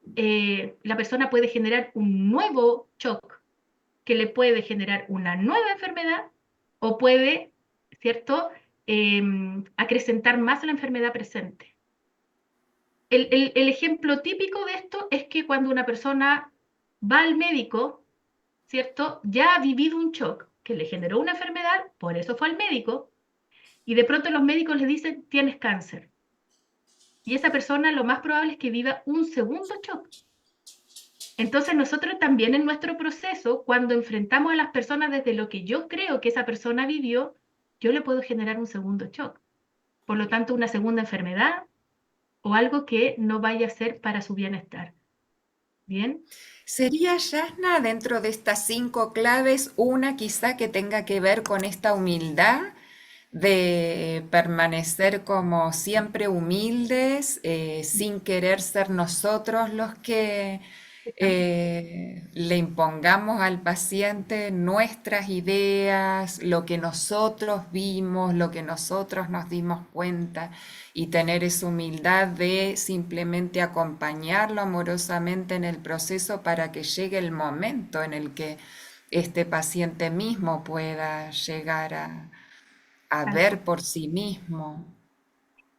la persona puede generar un nuevo shock que le puede generar una nueva enfermedad, o puede, ¿cierto?, acrecentar más la enfermedad presente. El ejemplo típico de esto es que cuando una persona va al médico, ¿cierto? Ya ha vivido un shock que le generó una enfermedad, por eso fue al médico, y de pronto los médicos le dicen, tienes cáncer. Y esa persona lo más probable es que viva un segundo shock. Entonces nosotros también en nuestro proceso, cuando enfrentamos a las personas desde lo que yo creo que esa persona vivió, yo le puedo generar un segundo shock. Por lo tanto, una segunda enfermedad o algo que no vaya a ser para su bienestar. ¿Bien? ¿Sería, Yasna, dentro de estas 5 claves, una quizá que tenga que ver con esta humildad de permanecer como siempre humildes, sin querer ser nosotros los que le impongamos al paciente nuestras ideas, lo que nosotros vimos, lo que nosotros nos dimos cuenta, y tener esa humildad de simplemente acompañarlo amorosamente en el proceso para que llegue el momento en el que este paciente mismo pueda llegar a Tal ver cual. por sí mismo?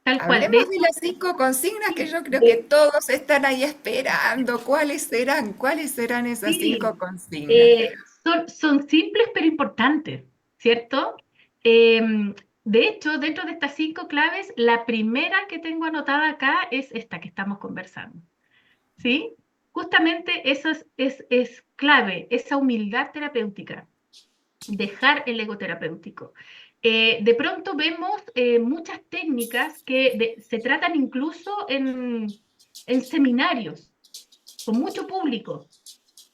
Tal cual. De Hablemos de hecho, las 5 consignas que sí, yo creo que todos están ahí esperando. ¿Cuáles serán? ¿Cuáles serán esas cinco sí, consignas? son simples pero importantes, ¿cierto? Em, de hecho, dentro de estas 5 claves, la primera que tengo anotada acá es esta que estamos conversando, ¿sí? Justamente eso es clave, esa humildad terapéutica, dejar el ego terapéutico. De pronto vemos muchas técnicas que se tratan incluso en seminarios con mucho público,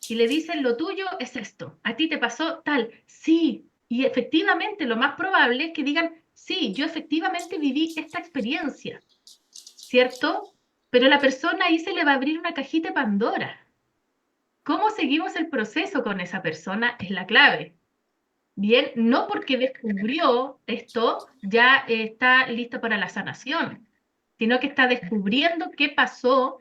y le dicen, lo tuyo es esto, a ti te pasó tal, sí, y efectivamente lo más probable es que digan, sí, yo efectivamente viví esta experiencia, ¿cierto? Pero la persona ahí se le va a abrir una cajita de Pandora. ¿Cómo seguimos el proceso con esa persona? Es la clave. Bien, no porque descubrió esto ya está lista para la sanación, sino que está descubriendo qué pasó,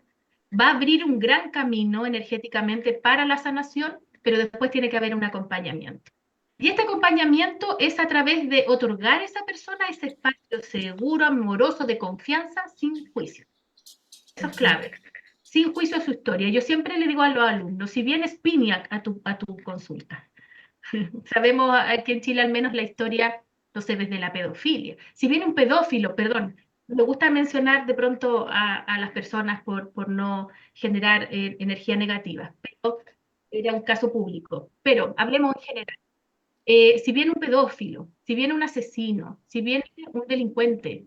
va a abrir un gran camino energéticamente para la sanación, pero después tiene que haber un acompañamiento. Y este acompañamiento es a través de otorgar a esa persona ese espacio seguro, amoroso, de confianza, sin juicio. Eso es Ujú. clave. Sin juicio a su historia. Yo siempre le digo a los alumnos, si vienes Piniac a tu consulta, sabemos aquí en Chile al menos la historia, no sé, desde la pedofilia. Si viene un pedófilo, perdón, me gusta mencionar de pronto a las personas por no generar energía negativa, pero era un caso público. Pero hablemos en general. Si viene un pedófilo, si viene un asesino, si viene un delincuente,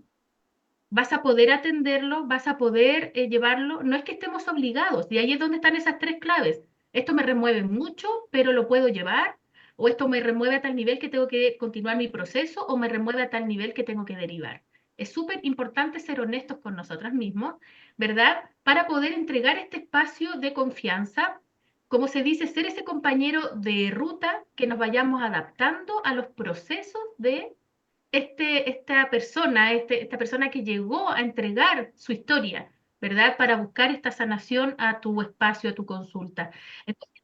vas a poder atenderlo, vas a poder llevarlo. No es que estemos obligados, y ahí es donde están esas tres claves. Esto me remueve mucho, pero lo puedo llevar, o esto me remueve a tal nivel que tengo que continuar mi proceso, o me remueve a tal nivel que tengo que derivar. Es súper importante ser honestos con nosotros mismos, ¿verdad? Para poder entregar este espacio de confianza, como se dice, ser ese compañero de ruta que nos vayamos adaptando a los procesos de esta persona que llegó a entregar su historia, ¿verdad? Para buscar esta sanación a tu espacio, a tu consulta. Entonces,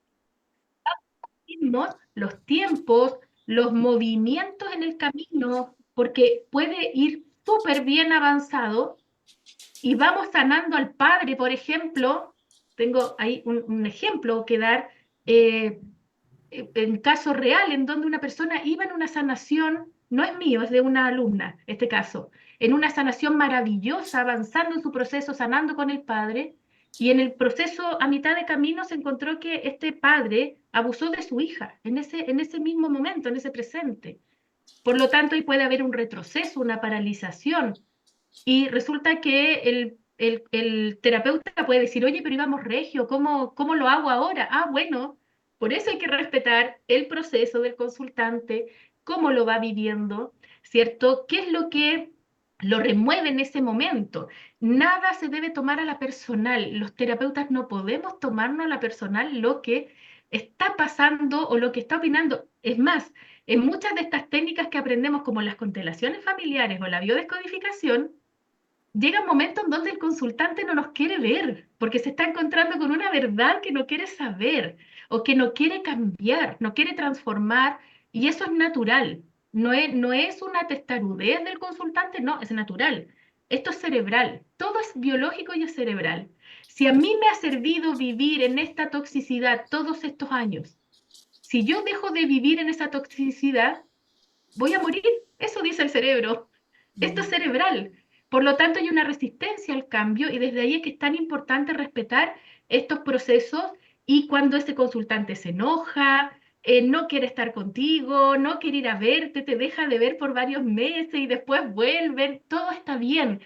mismos, los tiempos, los movimientos en el camino, porque puede ir súper bien avanzado y vamos sanando al padre, por ejemplo. Tengo ahí un ejemplo que dar. eh, en caso real en donde una persona iba en una sanación, no es mío, es de una alumna, este caso, en una sanación maravillosa, avanzando en su proceso, sanando con el padre, y en el proceso, a mitad de camino, se encontró que este padre abusó de su hija en ese mismo momento, en ese presente. Por lo tanto, ahí puede haber un retroceso, una paralización, y resulta que el terapeuta puede decir, oye, pero íbamos regio, ¿cómo lo hago ahora? Ah, bueno, por eso hay que respetar el proceso del consultante, cómo lo va viviendo, ¿cierto? ¿Qué es lo que lo remueve en ese momento? Nada se debe tomar a la personal. Los terapeutas no podemos tomarnos a la personal lo que está pasando o lo que está opinando. Es más, en muchas de estas técnicas que aprendemos, como las constelaciones familiares o la biodescodificación, llega un momento en donde el consultante no nos quiere ver, porque se está encontrando con una verdad que no quiere saber o que no quiere cambiar, no quiere transformar, y eso es natural. No es una testarudez del consultante, no, es natural. Esto es cerebral, todo es biológico y es cerebral. Si a mí me ha servido vivir en esta toxicidad todos estos años, si yo dejo de vivir en esa toxicidad, voy a morir. Eso dice el cerebro. Esto es cerebral. Por lo tanto, hay una resistencia al cambio y desde ahí es que es tan importante respetar estos procesos y cuando ese consultante se enoja, no quiere estar contigo, no quiere ir a verte, te deja de ver por varios meses y después vuelven, todo está bien.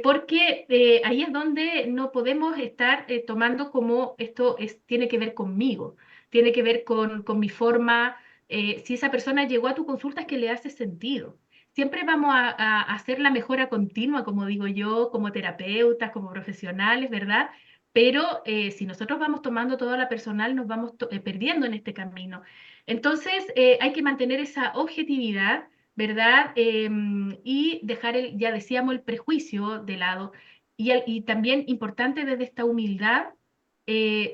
Porque ahí es donde no podemos estar tomando como esto tiene que ver conmigo, tiene que ver con mi forma. Si esa persona llegó a tu consulta es que le hace sentido. Siempre vamos a hacer la mejora continua, como digo yo, como terapeutas, como profesionales, ¿verdad? Pero si nosotros vamos tomando toda la personal, nos vamos perdiendo en este camino. Entonces, hay que mantener esa objetividad, ¿verdad? Y dejar, ya decíamos, el prejuicio de lado. Y también importante desde esta humildad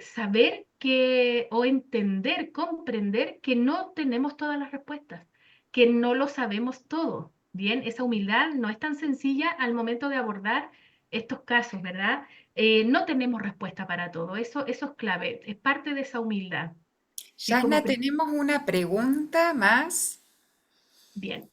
saber que o entender, comprender que no tenemos todas las respuestas, que no lo sabemos todo. Bien, esa humildad no es tan sencilla al momento de abordar estos casos, ¿verdad? No tenemos respuesta para todo, eso es clave, es parte de esa humildad. Es como, Yasna, tenemos una pregunta más. bien,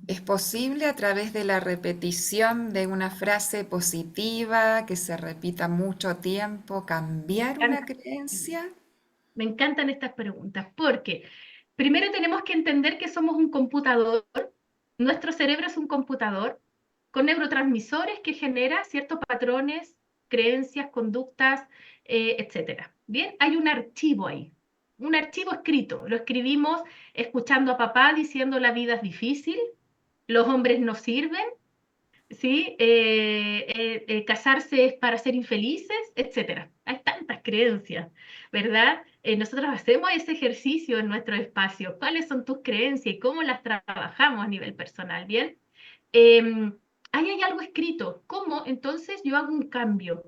¿Es posible a través de la repetición de una frase positiva que se repita mucho tiempo cambiar me una encanta- creencia? me encantan estas preguntas, porque primero tenemos que entender que somos un computador, nuestro cerebro es un computador con neurotransmisores que genera ciertos patrones, creencias, conductas, etcétera. Bien, hay un archivo ahí, un archivo escrito. Lo escribimos escuchando a papá diciendo la vida es difícil, los hombres no sirven, ¿sí? Casarse es para ser infelices, etcétera. Hay tantas creencias, ¿verdad? Nosotros hacemos ese ejercicio en nuestro espacio. ¿Cuáles son tus creencias y cómo las trabajamos a nivel personal? Bien. Ahí hay algo escrito. ¿Cómo entonces yo hago un cambio?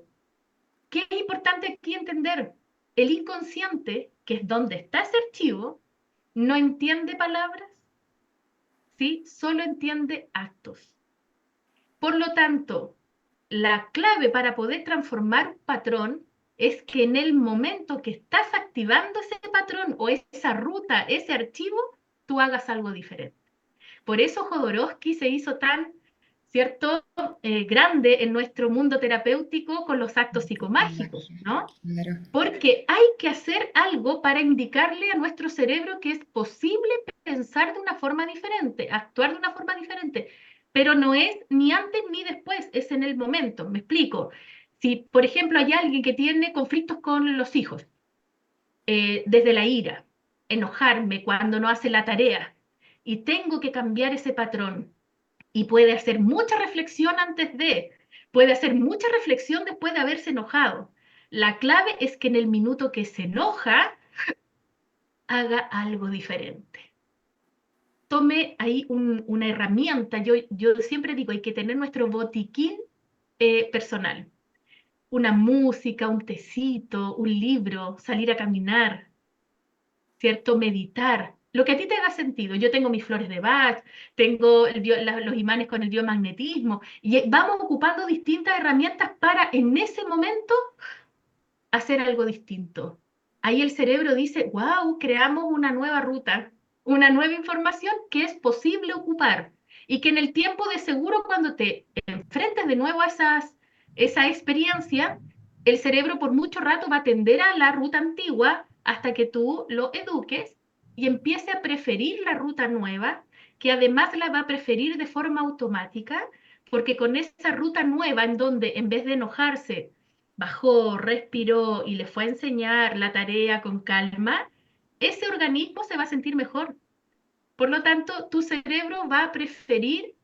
¿Qué es importante aquí entender? El inconsciente, que es donde está ese archivo, no entiende palabras, ¿sí? Solo entiende actos. Por lo tanto, la clave para poder transformar un patrón es que en el momento que estás activando ese patrón o esa ruta, ese archivo, tú hagas algo diferente. Por eso Jodorowsky se hizo tan, ¿cierto?, grande en nuestro mundo terapéutico con los actos Con psicomágicos, magia, ¿no? claro. Porque hay que hacer algo para indicarle a nuestro cerebro que es posible pensar de una forma diferente, actuar de una forma diferente, pero no es ni antes ni después, es en el momento. Me explico. Si, por ejemplo, hay alguien que tiene conflictos con los hijos, desde la ira, enojarme cuando no hace la tarea, y tengo que cambiar ese patrón, y puede hacer mucha reflexión antes de, puede hacer mucha reflexión después de haberse enojado. La clave es que en el minuto que se enoja, haga algo diferente. Tome ahí una herramienta. Yo siempre digo, hay que tener nuestro botiquín personal. Una música, un tecito, un libro, salir a caminar, ¿cierto? Meditar. Lo que a ti te haga sentido. Yo tengo mis flores de Bach, tengo los imanes con el biomagnetismo, y vamos ocupando distintas herramientas para en ese momento hacer algo distinto. Ahí el cerebro dice, wow, creamos una nueva ruta, una nueva información que es posible ocupar y que en el tiempo de seguro cuando te enfrentes de nuevo a esa experiencia, el cerebro por mucho rato va a tender a la ruta antigua hasta que tú lo eduques y empiece a preferir la ruta nueva, que además la va a preferir de forma automática, porque con esa ruta nueva en donde en vez de enojarse, bajó, respiró y le fue a enseñar la tarea con calma, ese organismo se va a sentir mejor. Por lo tanto, tu cerebro va a preferir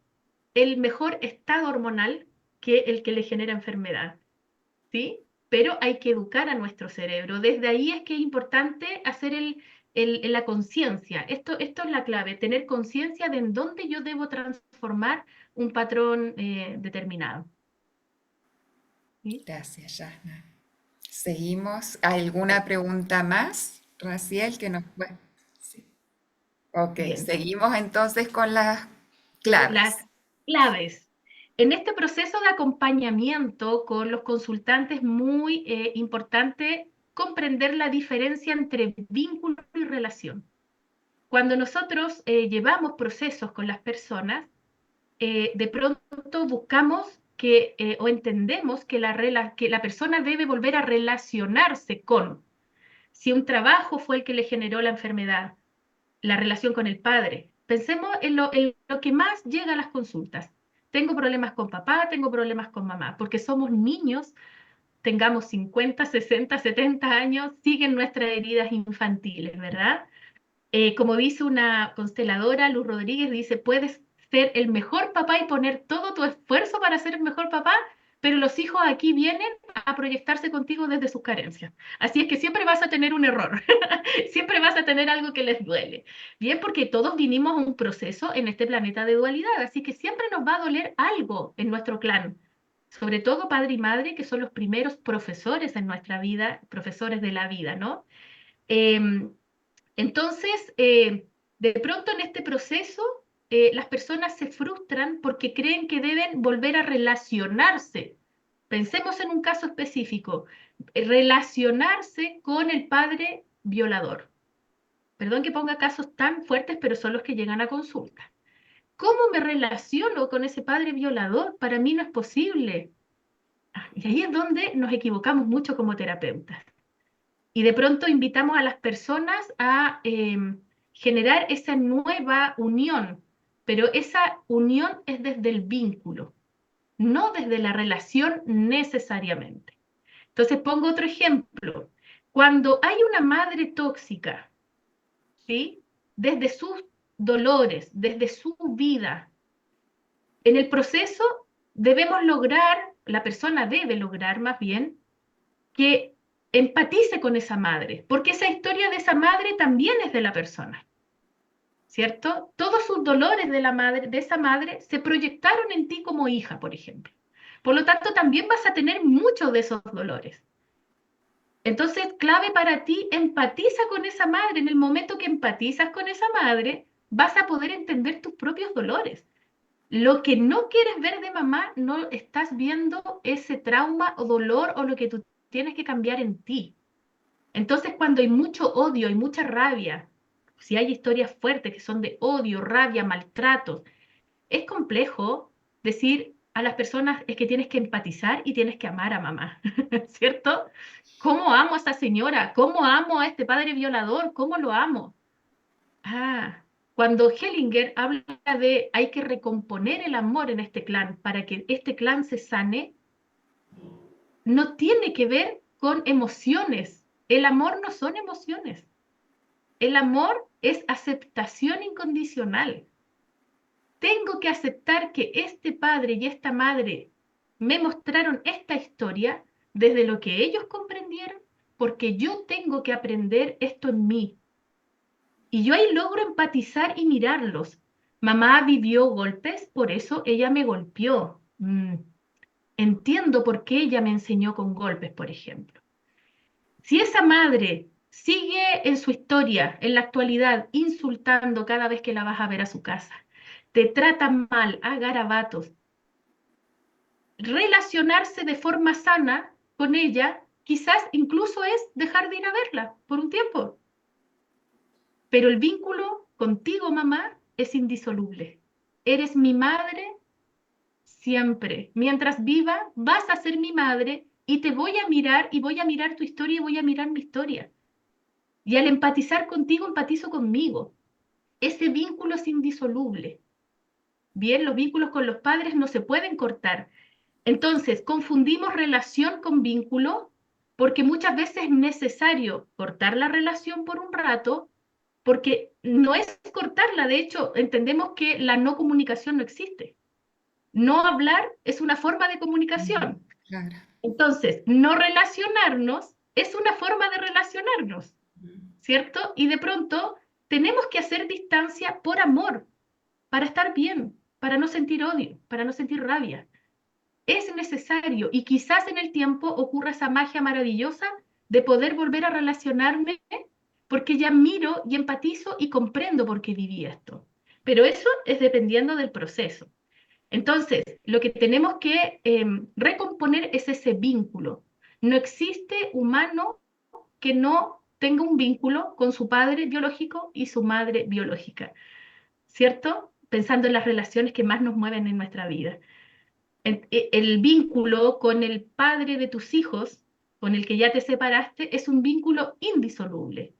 el mejor estado hormonal que el que le genera enfermedad, ¿sí? Pero hay que educar a nuestro cerebro. Desde ahí es que es importante hacer la conciencia. Esto es la clave, tener conciencia de en dónde yo debo transformar un patrón determinado. ¿Sí? Gracias, Yasna. Seguimos. ¿Alguna pregunta más, Raciel, que nos puede? Sí. Ok, Bien. seguimos entonces con las Las claves. claves. En este proceso de acompañamiento con los consultantes es muy importante comprender la diferencia entre vínculo y relación. Cuando nosotros llevamos procesos con las personas, de pronto buscamos o entendemos que la persona debe volver a relacionarse con, si un trabajo fue el que le generó la enfermedad, la relación con el padre. Pensemos en lo que más llega a las consultas. Tengo problemas con papá, tengo problemas con mamá, porque somos niños, tengamos 50, 60, 70 años, siguen nuestras heridas infantiles, ¿verdad? Como dice una consteladora, Luz Rodríguez, dice, puedes ser el mejor papá y poner todo tu esfuerzo para ser el mejor papá, pero los hijos aquí vienen a proyectarse contigo desde sus carencias. Así es que siempre vas a tener un error, siempre vas a tener algo que les duele. Bien, porque todos vinimos a un proceso en este planeta de dualidad, así que siempre nos va a doler algo en nuestro clan. Sobre todo padre y madre, que son los primeros profesores en nuestra vida, profesores de la vida, ¿no? Em, entonces, de pronto en este proceso, las personas se frustran porque creen que deben volver a relacionarse. Pensemos en un caso específico, relacionarse con el padre violador. Perdón que ponga casos tan fuertes, pero son los que llegan a consulta. ¿Cómo me relaciono con ese padre violador? Para mí no es posible. Y ahí es donde nos equivocamos mucho como terapeutas. Y de pronto invitamos a las personas a generar esa nueva unión, pero esa unión es desde el vínculo, no desde la relación necesariamente. Entonces pongo otro ejemplo. Cuando hay una madre tóxica, ¿sí? Desde sus dolores, desde su vida, en el proceso debemos lograr, la persona debe lograr más bien, que empatice con esa madre, porque esa historia de esa madre también es de la persona, ¿cierto? Todos sus dolores de la madre, de esa madre, se proyectaron en ti como hija, por ejemplo. Por lo tanto, también vas a tener muchos de esos dolores. Entonces, clave para ti, empatiza con esa madre. En el momento que empatizas con esa madre, vas a poder entender tus propios dolores. Lo que no quieres ver de mamá, no estás viendo ese trauma o dolor o lo que tú tienes que cambiar en ti. Entonces, cuando hay mucho odio y mucha rabia, si hay historias fuertes que son de odio, rabia, maltratos, es complejo decir a las personas es que tienes que empatizar y tienes que amar a mamá, ¿cierto? ¿Cómo amo a esta señora? ¿Cómo amo a este padre violador? ¿Cómo lo amo? Ah, cuando Hellinger habla de hay que recomponer el amor en este clan para que este clan se sane, no tiene que ver con emociones. El amor no son emociones. El amor es aceptación incondicional. Tengo que aceptar que este padre y esta madre me mostraron esta historia desde lo que ellos comprendieron, porque yo tengo que aprender esto en mí. Y yo ahí logro empatizar y mirarlos. Mamá vivió golpes, por eso ella me golpeó. Entiendo por qué ella me enseñó con golpes, por ejemplo. Si esa madre sigue en su historia, en la actualidad, insultando cada vez que la vas a ver a su casa, te trata mal, a garabatos, relacionarse de forma sana con ella, quizás incluso es dejar de ir a verla por un tiempo. Pero el vínculo contigo, mamá, es indisoluble. Eres mi madre siempre. Mientras viva, vas a ser mi madre y te voy a mirar y voy a mirar tu historia y voy a mirar mi historia. Y al empatizar contigo, empatizo conmigo. Ese vínculo es indisoluble. Bien, los vínculos con los padres no se pueden cortar. Entonces, confundimos relación con vínculo porque muchas veces es necesario cortar la relación por un rato, porque no es cortarla, de hecho, entendemos que la no comunicación no existe. No hablar es una forma de Ujú, comunicación. claro. Entonces, no relacionarnos es una forma de relacionarnos, ¿cierto? Y de pronto tenemos que hacer distancia por amor, para estar bien, para no sentir odio, para no sentir rabia. Es necesario y quizás en el tiempo ocurra esa magia maravillosa de poder volver a relacionarme porque ya miro y empatizo y comprendo por qué viví esto. Pero eso es dependiendo del proceso. Entonces, lo que tenemos que recomponer es ese vínculo. No existe humano que no tenga un vínculo con su padre biológico y su madre biológica, ¿cierto? Pensando en las relaciones que más nos mueven en nuestra vida. El vínculo con el padre de tus hijos, con el que ya te separaste, es un vínculo indisoluble.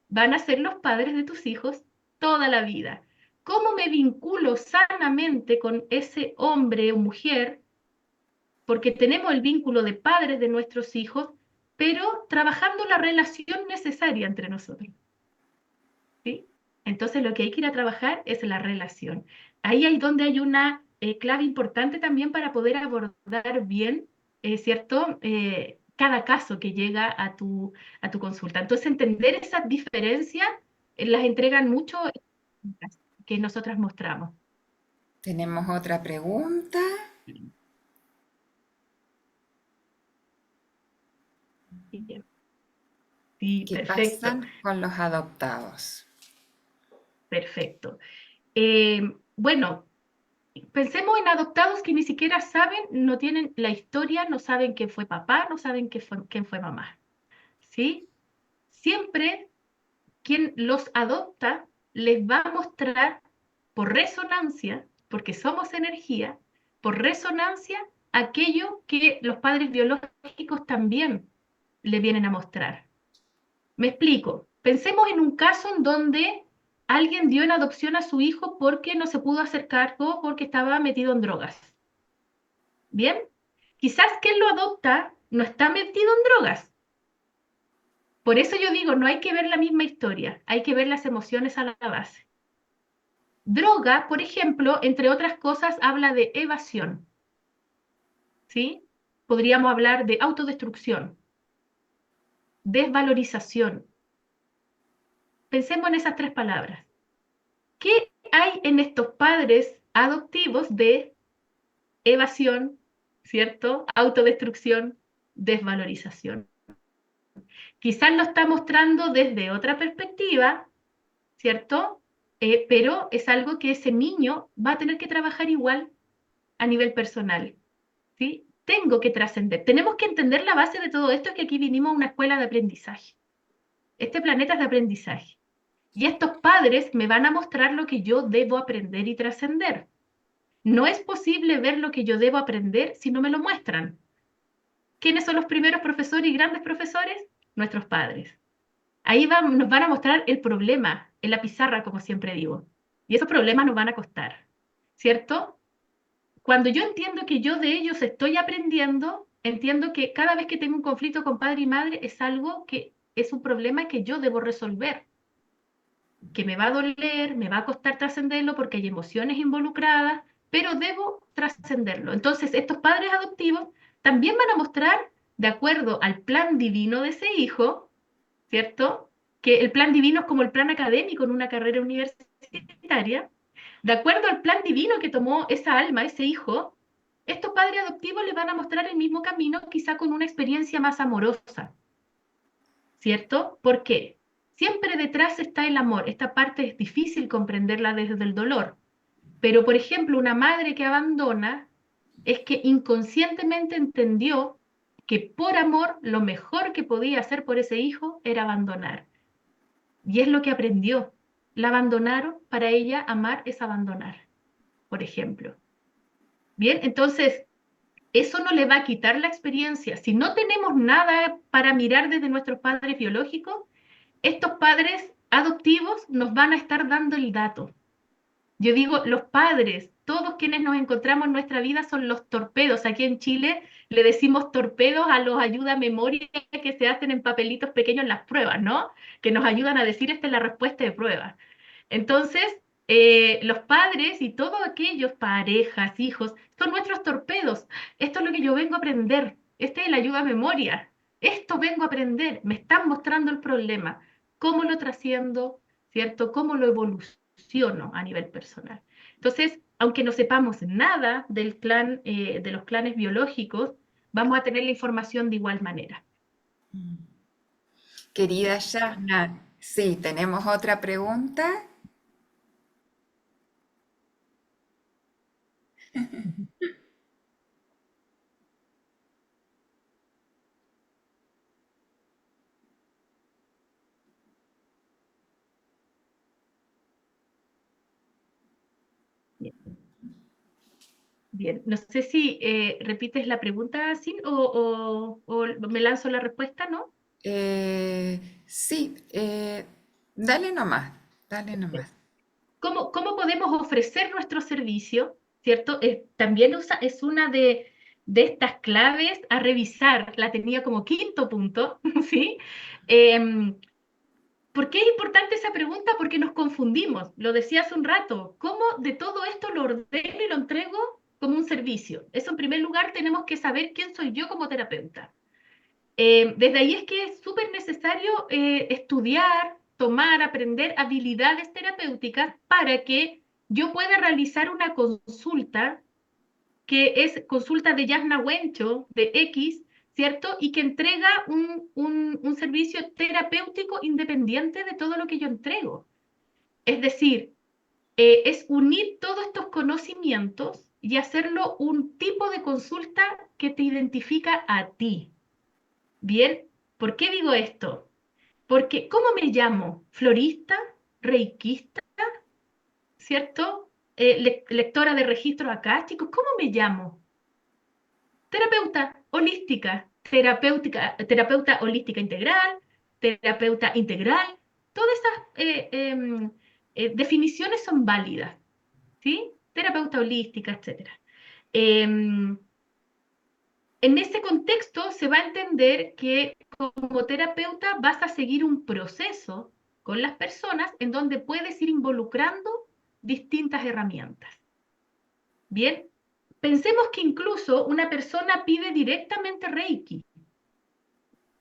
Van a ser los padres de tus hijos toda la vida. ¿Cómo me vinculo sanamente con ese hombre o mujer? Porque tenemos el vínculo de padres de nuestros hijos, pero trabajando la relación necesaria entre nosotros. ¿Sí? Entonces lo que hay que ir a trabajar es la relación. Ahí hay donde hay una clave importante también para poder abordar bien, ¿cierto? Cada caso que llega a tu consulta. Entonces entender esas diferencias las entregan mucho que nosotras mostramos. Tenemos otra pregunta. Sí, sí, ¿Qué perfecto, pasan con los adoptados? perfecto. Bueno, pensemos en adoptados que ni siquiera saben, no tienen la historia, no saben quién fue papá, no saben quién fue mamá, ¿sí? Siempre quien los adopta les va a mostrar por resonancia, porque somos energía, por resonancia, aquello que los padres biológicos también le vienen a mostrar. Me explico. Pensemos en un caso en donde alguien dio en adopción a su hijo porque no se pudo hacer cargo porque estaba metido en drogas. Bien, quizás quien lo adopta no está metido en drogas, Por eso yo digo, no hay que ver la misma historia, hay que ver las emociones a la base. Droga, por ejemplo, entre otras cosas, habla de evasión, ¿sí? Podríamos hablar de autodestrucción, desvalorización. Pensemos en esas tres palabras. ¿Qué hay en estos padres adoptivos de evasión, ¿cierto? Autodestrucción, desvalorización. Quizás lo está mostrando desde otra perspectiva, ¿cierto? Pero es algo que ese niño va a tener que trabajar igual a nivel personal, ¿sí? Tengo que trascender. Tenemos que entender la base de todo esto, es que aquí vinimos a una escuela de aprendizaje. Este planeta es de aprendizaje. Y estos padres me van a mostrar lo que yo debo aprender y trascender. No es posible ver lo que yo debo aprender si no me lo muestran. ¿Quiénes son los primeros profesores y grandes profesores? Nuestros padres. Ahí nos van a mostrar el problema en la pizarra, como siempre digo. Y esos problemas nos van a costar, ¿cierto? Cuando yo entiendo que yo de ellos estoy aprendiendo, entiendo que cada vez que tengo un conflicto con padre y madre es algo que es un problema que yo debo resolver, que me va a doler, me va a costar trascenderlo porque hay emociones involucradas, pero debo trascenderlo. Entonces, estos padres adoptivos también van a mostrar, de acuerdo al plan divino de ese hijo, ¿cierto? Que el plan divino es como el plan académico en una carrera universitaria. De acuerdo al plan divino que tomó esa alma, ese hijo, estos padres adoptivos le van a mostrar el mismo camino, quizá con una experiencia más amorosa, ¿cierto? ¿Por qué? Siempre detrás está el amor. Esta parte es difícil comprenderla desde el dolor. Pero, por ejemplo, una madre que abandona es que inconscientemente entendió que por amor lo mejor que podía hacer por ese hijo era abandonar. Y es lo que aprendió. La abandonaron, para ella amar es abandonar, por ejemplo. Bien, entonces eso no le va a quitar la experiencia. Si no tenemos nada para mirar desde nuestros padres biológicos, estos padres adoptivos nos van a estar dando el dato. Yo digo, los padres, todos quienes nos encontramos en nuestra vida son los torpedos. Aquí en Chile le decimos torpedos a los ayuda a memoria que se hacen en papelitos pequeños en las pruebas, ¿no? Que nos ayudan a decir esta es la respuesta de prueba. Entonces, los padres y todos aquellos, parejas, hijos, son nuestros torpedos. Esto es lo que yo vengo a aprender. Este es el ayuda a memoria. Esto vengo a aprender. Me están mostrando el problema. ¿Cómo lo trasciendo? ¿Cierto? ¿Cómo lo evoluciono a nivel personal? Entonces, aunque no sepamos nada del plan, de los planes biológicos, vamos a tener la información de igual manera. Querida Yana, sí, tenemos otra pregunta. Bien, bien. No sé si repites la pregunta, Sin, o me lanzo la respuesta, ¿no? Sí, dale nomás, dale nomás. ¿Cómo podemos ofrecer nuestro servicio? ¿Cierto? También es una de estas claves a revisar, la tenía como quinto punto, ¿sí? Em, ¿Por qué es importante esa pregunta? Porque nos confundimos, lo decía hace un rato, ¿cómo de todo esto lo ordeno y lo entrego como un servicio? Eso en primer lugar tenemos que saber quién soy yo como terapeuta. Desde ahí es que es súper necesario estudiar, tomar, aprender habilidades terapéuticas para que yo pueda realizar una consulta que es consulta de Yasna Wencho, de X, ¿cierto? Y que entrega un servicio terapéutico independiente de todo lo que yo entrego. Es decir, es unir todos estos conocimientos y hacerlo un tipo de consulta que te identifica a ti. Bien, ¿por qué digo esto? Porque, ¿cómo me llamo? ¿Florista? ¿Reikista? ¿Cierto? Lectora de registros acá, chicos, ¿cómo me llamo? Terapeuta holística, terapeuta holística integral, terapeuta integral, todas esas definiciones son válidas, ¿sí? Terapeuta holística, etcétera. Em, en ese contexto se va a entender que como terapeuta vas a seguir un proceso con las personas en donde puedes ir involucrando distintas herramientas. Bien, pensemos que incluso una persona pide directamente Reiki.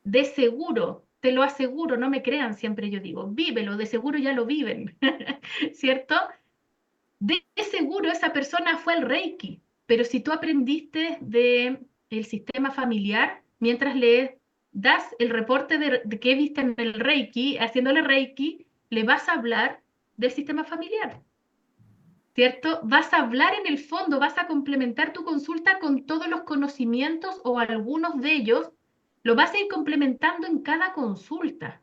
De seguro, te lo aseguro, no me crean, siempre yo digo, vívelo, de seguro ya lo viven, ¿cierto? De seguro esa persona fue al Reiki, pero si tú aprendiste del sistema familiar, mientras le das el reporte de qué viste en el Reiki, haciéndole Reiki, le vas a hablar del sistema familiar, ¿cierto? Vas a hablar en el fondo, vas a complementar tu consulta con todos los conocimientos o algunos de ellos, lo vas a ir complementando en cada consulta.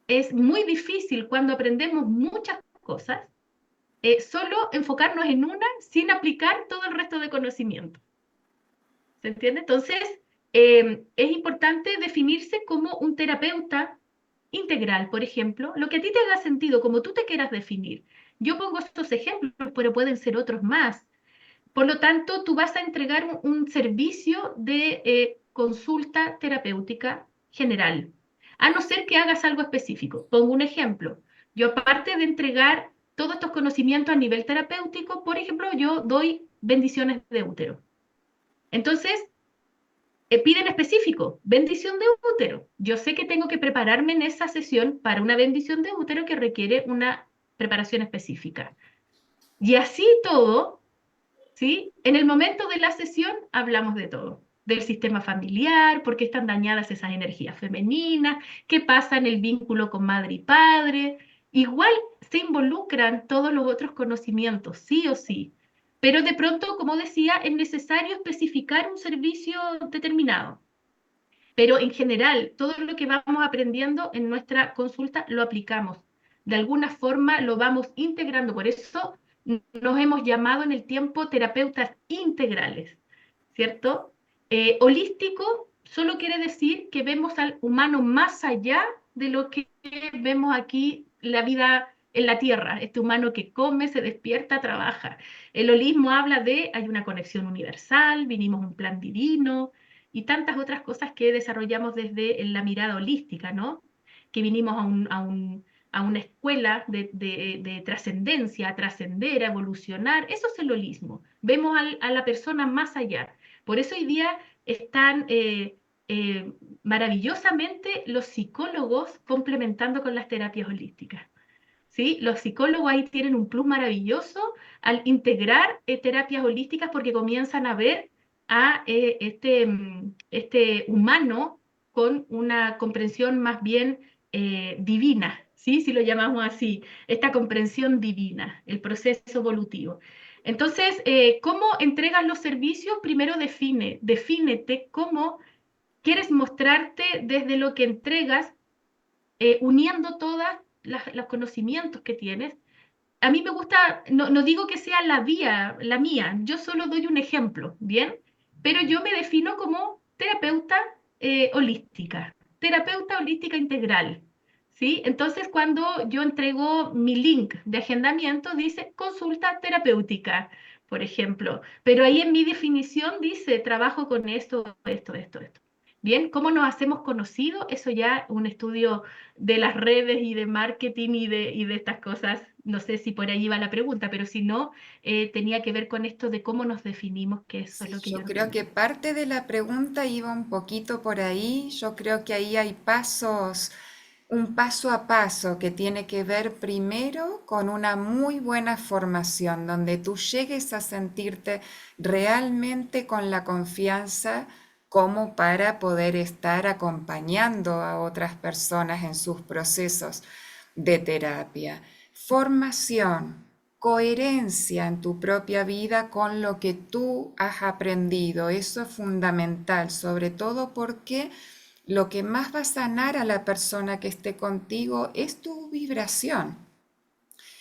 Es muy difícil cuando aprendemos muchas cosas, solo enfocarnos en una sin aplicar todo el resto de conocimiento. ¿Se entiende? Entonces, es importante definirse como un terapeuta integral, por ejemplo, lo que a ti te haga sentido, como tú te quieras definir. Yo pongo estos ejemplos, pero pueden ser otros más. Por lo tanto, tú vas a entregar un servicio de consulta terapéutica general, a no ser que hagas algo específico. Pongo un ejemplo. Yo, aparte de entregar todos estos conocimientos a nivel terapéutico, por ejemplo, yo doy bendiciones de útero. Entonces, piden específico, bendición de útero. Yo sé que tengo que prepararme en esa sesión para una bendición de útero que requiere una preparación específica. Y así todo, ¿sí? En el momento de la sesión hablamos de todo, del sistema familiar, por qué están dañadas esas energías femeninas, qué pasa en el vínculo con madre y padre. Igual se involucran todos los otros conocimientos, sí o sí. Pero de pronto, como decía, es necesario especificar un servicio determinado. Pero en general, todo lo que vamos aprendiendo en nuestra consulta lo aplicamos. De alguna forma lo vamos integrando. Por eso nos hemos llamado en el tiempo terapeutas integrales, ¿cierto? Holístico solo quiere decir que vemos al humano más allá de lo que vemos aquí, la vida en la tierra, este humano que come, se despierta, trabaja. El holismo habla de, hay una conexión universal, vinimos a un plan divino, y tantas otras cosas que desarrollamos desde la mirada holística, ¿no? Que vinimos a una escuela de trascendencia, a trascender, a evolucionar. Eso es el holismo. Vemos a la persona más allá. Por eso hoy día están maravillosamente los psicólogos complementando con las terapias holísticas. ¿Sí? Los psicólogos ahí tienen un plus maravilloso al integrar terapias holísticas porque comienzan a ver a este humano con una comprensión más bien divina, ¿sí? Si lo llamamos así, esta comprensión divina, el proceso evolutivo. Entonces, ¿cómo entregas los servicios? Primero defínete cómo quieres mostrarte desde lo que entregas, uniendo todas los conocimientos que tienes. A mí me gusta, no digo que sea la vía, la mía, yo solo doy un ejemplo, ¿bien? Pero yo me defino como terapeuta holística integral, ¿sí? Entonces, cuando yo entrego mi link de agendamiento, dice consulta terapéutica, por ejemplo, pero ahí en mi definición dice trabajo con esto. Bien, ¿cómo nos hacemos conocidos? Eso ya un estudio de las redes y de marketing y de estas cosas. No sé si por ahí va la pregunta, pero si no, tenía que ver con esto de cómo nos definimos, que eso es Sí, lo que yo yo creo que entiendo. parte de la pregunta iba un poquito por ahí. Yo creo que ahí hay pasos, un paso a paso que tiene que ver primero con una muy buena formación, donde tú llegues a sentirte realmente con la confianza como para poder estar acompañando a otras personas en sus procesos de terapia. Formación, coherencia en tu propia vida con lo que tú has aprendido. Eso es fundamental, sobre todo porque lo que más va a sanar a la persona que esté contigo es tu vibración.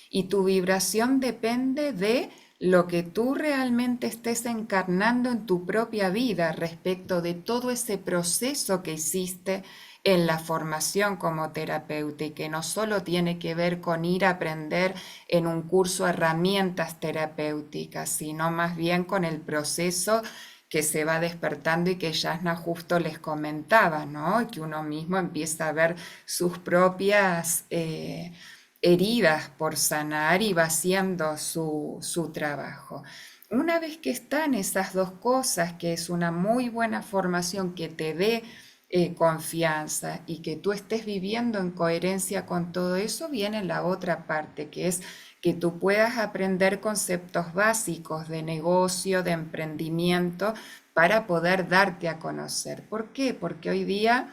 Y tu vibración depende de lo que tú realmente estés encarnando en tu propia vida respecto de todo ese proceso que hiciste en la formación como terapeuta y que no solo tiene que ver con ir a aprender en un curso herramientas terapéuticas, sino más bien con el proceso que se va despertando y que Yasna justo les comentaba, ¿no? Que uno mismo empieza a ver sus propias heridas por sanar y va haciendo su trabajo. Una vez que están esas dos cosas, que es una muy buena formación que te dé confianza y que tú estés viviendo en coherencia con todo eso, viene la otra parte, que es que tú puedas aprender conceptos básicos de negocio, de emprendimiento, para poder darte a conocer. ¿Por qué? Porque hoy día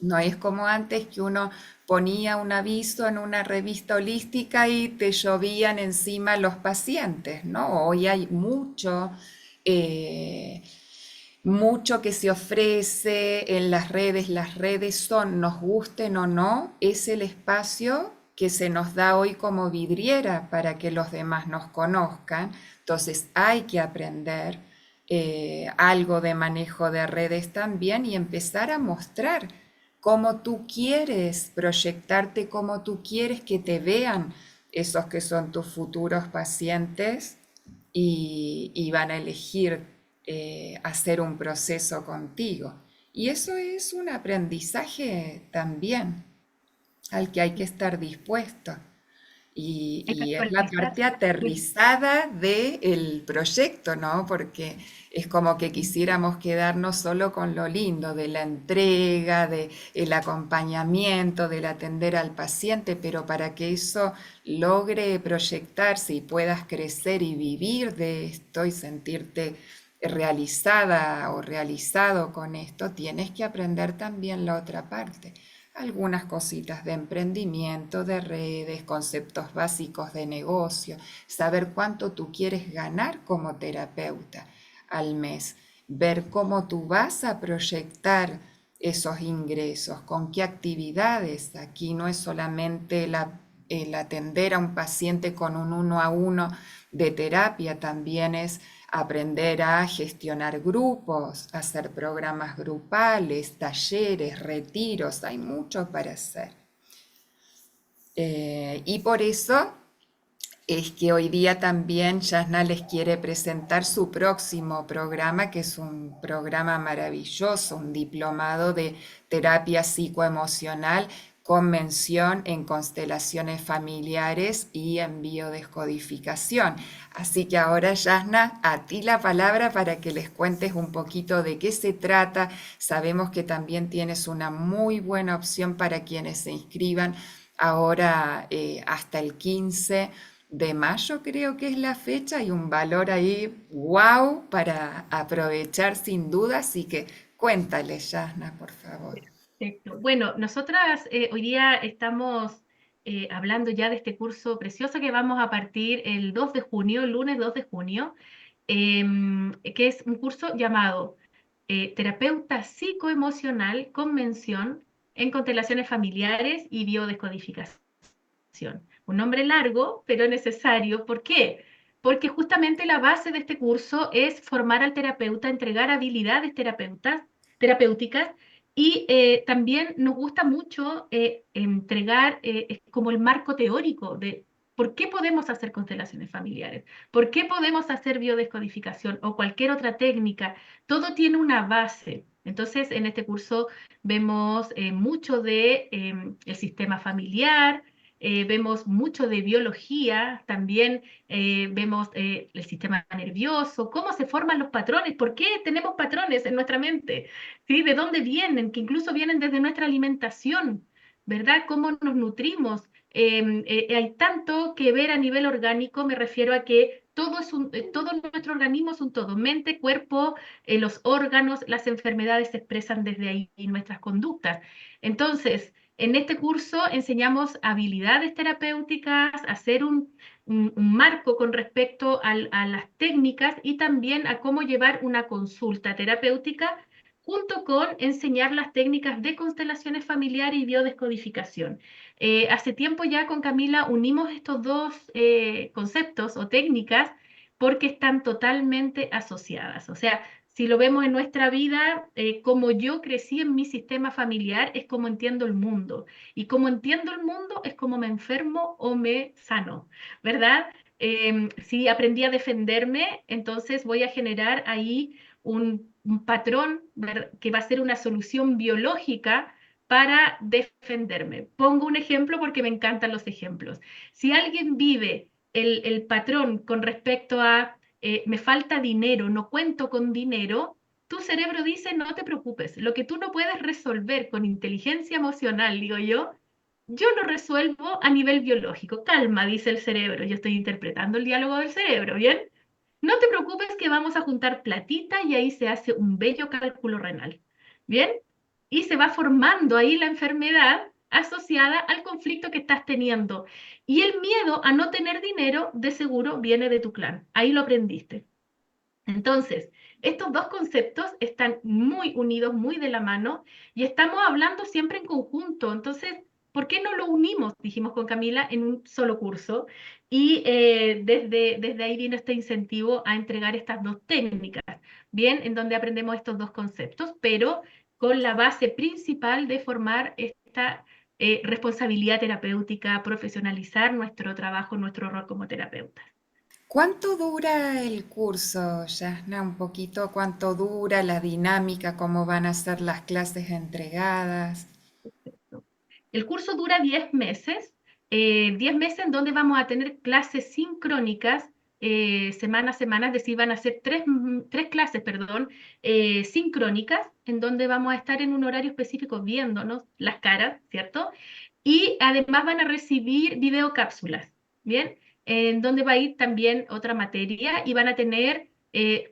no es como antes que uno ponía un aviso en una revista holística y te llovían encima los pacientes, ¿no? Hoy hay eh, mucho que se ofrece en las redes son, nos gusten o no, es el espacio que se nos da hoy como vidriera para que los demás nos conozcan. Entonces hay que aprender algo de manejo de redes también y empezar a mostrar cómo tú quieres proyectarte, cómo tú quieres que te vean esos que son tus futuros pacientes y van a elegir hacer un proceso contigo. Y eso es un aprendizaje también al que hay que estar dispuesto. El Y es la parte aprendizaje. aterrizada del proyecto, ¿no? Porque es como que quisiéramos quedarnos solo con lo lindo de la entrega, de el acompañamiento, del atender al paciente, pero para que eso logre proyectarse y puedas crecer y vivir de esto y sentirte realizada o realizado con esto, tienes que aprender también la otra parte, algunas cositas de emprendimiento, de redes, conceptos básicos de negocio, saber cuánto tú quieres ganar como terapeuta al mes, ver cómo tú vas a proyectar esos ingresos, con qué actividades. Aquí no es solamente el atender a un paciente con un uno a uno de terapia, también es aprender a gestionar grupos, hacer programas grupales, talleres, retiros, hay mucho para hacer. Y por eso es que hoy día también Yasna les quiere presentar su próximo programa, que es un programa maravilloso, un diplomado de terapia psicoemocional con mención en constelaciones familiares y en biodescodificación. Así que ahora, Yasna, a ti la palabra para que les cuentes un poquito de qué se trata. Sabemos que también tienes una muy buena opción para quienes se inscriban ahora hasta el 15 de mayo, creo que es la fecha, y un valor ahí, wow, para aprovechar sin duda. Así que cuéntale, Yasna, por favor. Perfecto. Bueno, nosotras hoy día estamos hablando ya de este curso precioso que vamos a partir el 2 de junio, el lunes 2 de junio, que es un curso llamado Terapeuta Psicoemocional con mención en constelaciones familiares y biodescodificación. Un nombre largo, pero necesario. ¿Por qué? Porque justamente la base de este curso es formar al terapeuta, entregar habilidades terapéuticas y también nos gusta mucho entregar como el marco teórico de por qué podemos hacer constelaciones familiares, por qué podemos hacer biodescodificación o cualquier otra técnica. Todo tiene una base. Entonces, en este curso vemos mucho de el sistema familiar, vemos mucho de biología, también vemos el sistema nervioso, cómo se forman los patrones, por qué tenemos patrones en nuestra mente, ¿sí? ¿De dónde vienen? Que incluso vienen desde nuestra alimentación, ¿verdad? ¿Cómo nos nutrimos? Hay tanto que ver a nivel orgánico, me refiero a que todo nuestro organismo es un todo, mente, cuerpo, los órganos, las enfermedades se expresan desde ahí y nuestras conductas. Entonces, en este curso enseñamos habilidades terapéuticas, hacer un marco con respecto a las técnicas y también a cómo llevar una consulta terapéutica, junto con enseñar las técnicas de constelaciones familiares y biodescodificación. Hace tiempo ya con Camila unimos estos dos conceptos o técnicas porque están totalmente asociadas. O sea, si lo vemos en nuestra vida, como yo crecí en mi sistema familiar, es como entiendo el mundo. Y como entiendo el mundo, es como me enfermo o me sano, ¿verdad? Si aprendí a defenderme, entonces voy a generar ahí un patrón que va a ser una solución biológica para defenderme. Pongo un ejemplo porque me encantan los ejemplos. Si alguien vive el patrón con respecto a me falta dinero, no cuento con dinero, tu cerebro dice no te preocupes, lo que tú no puedes resolver con inteligencia emocional, digo yo lo resuelvo a nivel biológico. Calma, dice el cerebro. Yo estoy interpretando el diálogo del cerebro, ¿bien? No te preocupes que vamos a juntar platita y ahí se hace un bello cálculo renal. ¿Bien? Y se va formando ahí la enfermedad asociada al conflicto que estás teniendo. Y el miedo a no tener dinero, de seguro, viene de tu clan. Ahí lo aprendiste. Entonces, estos dos conceptos están muy unidos, muy de la mano, y estamos hablando siempre en conjunto. Entonces, ¿por qué no lo unimos, dijimos con Camila, en un solo curso? Y desde ahí viene este incentivo a entregar estas dos técnicas, ¿bien? En donde aprendemos estos dos conceptos, pero con la base principal de formar esta responsabilidad terapéutica, profesionalizar nuestro trabajo, nuestro rol como terapeutas. ¿Cuánto dura el curso, Yasna? Un poquito, ¿cuánto dura la dinámica? ¿Cómo van a ser las clases entregadas? El curso dura 10 meses, 10 meses en donde vamos a tener clases sincrónicas semana a semana, es decir, van a ser tres clases, perdón, sincrónicas, en donde vamos a estar en un horario específico viéndonos las caras, ¿cierto? Y además van a recibir videocápsulas, ¿bien? En donde va a ir también otra materia y van a tener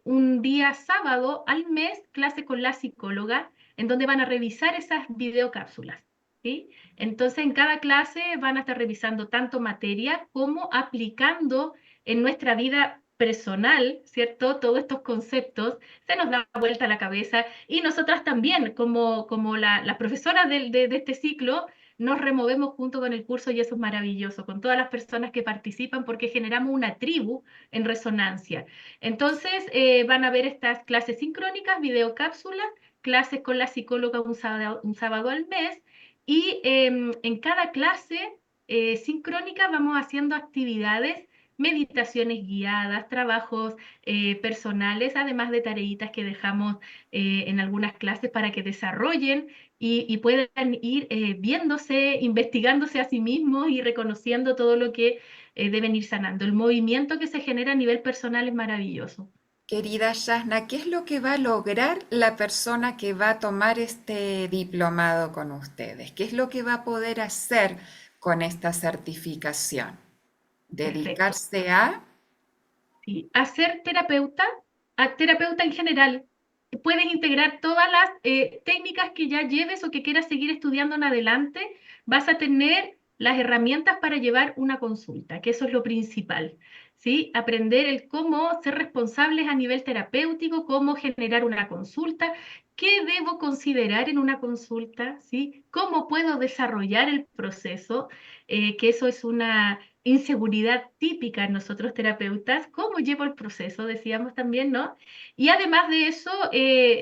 un día sábado al mes clase con la psicóloga, en donde van a revisar esas videocápsulas. ¿Sí? Entonces, en cada clase van a estar revisando tanto materia como aplicando en nuestra vida personal, ¿cierto? Todos estos conceptos, se nos da vuelta a la cabeza y nosotras también, como las profesoras de este ciclo, nos removemos junto con el curso y eso es maravilloso, con todas las personas que participan porque generamos una tribu en resonancia. Entonces, van a ver estas clases sincrónicas, videocápsulas, clases con la psicóloga un sábado al mes y en cada clase sincrónica vamos haciendo actividades, meditaciones guiadas, trabajos personales, además de tareitas que dejamos en algunas clases para que desarrollen y puedan ir viéndose, investigándose a sí mismos y reconociendo todo lo que deben ir sanando. El movimiento que se genera a nivel personal es maravilloso. Querida Yasna, ¿qué es lo que va a lograr la persona que va a tomar este diplomado con ustedes? ¿Qué es lo que va a poder hacer con esta certificación? Perfecto. ¿Dedicarse a? Sí, a ser terapeuta, a terapeuta en general, puedes integrar todas las técnicas que ya lleves o que quieras seguir estudiando en adelante, vas a tener las herramientas para llevar una consulta, que eso es lo principal, ¿sí? Aprender el cómo ser responsables a nivel terapéutico, cómo generar una consulta, qué debo considerar en una consulta, ¿sí? ¿Cómo puedo desarrollar el proceso? Que eso es una inseguridad típica en nosotros terapeutas, cómo llevo el proceso, decíamos también, ¿no? Y además de eso,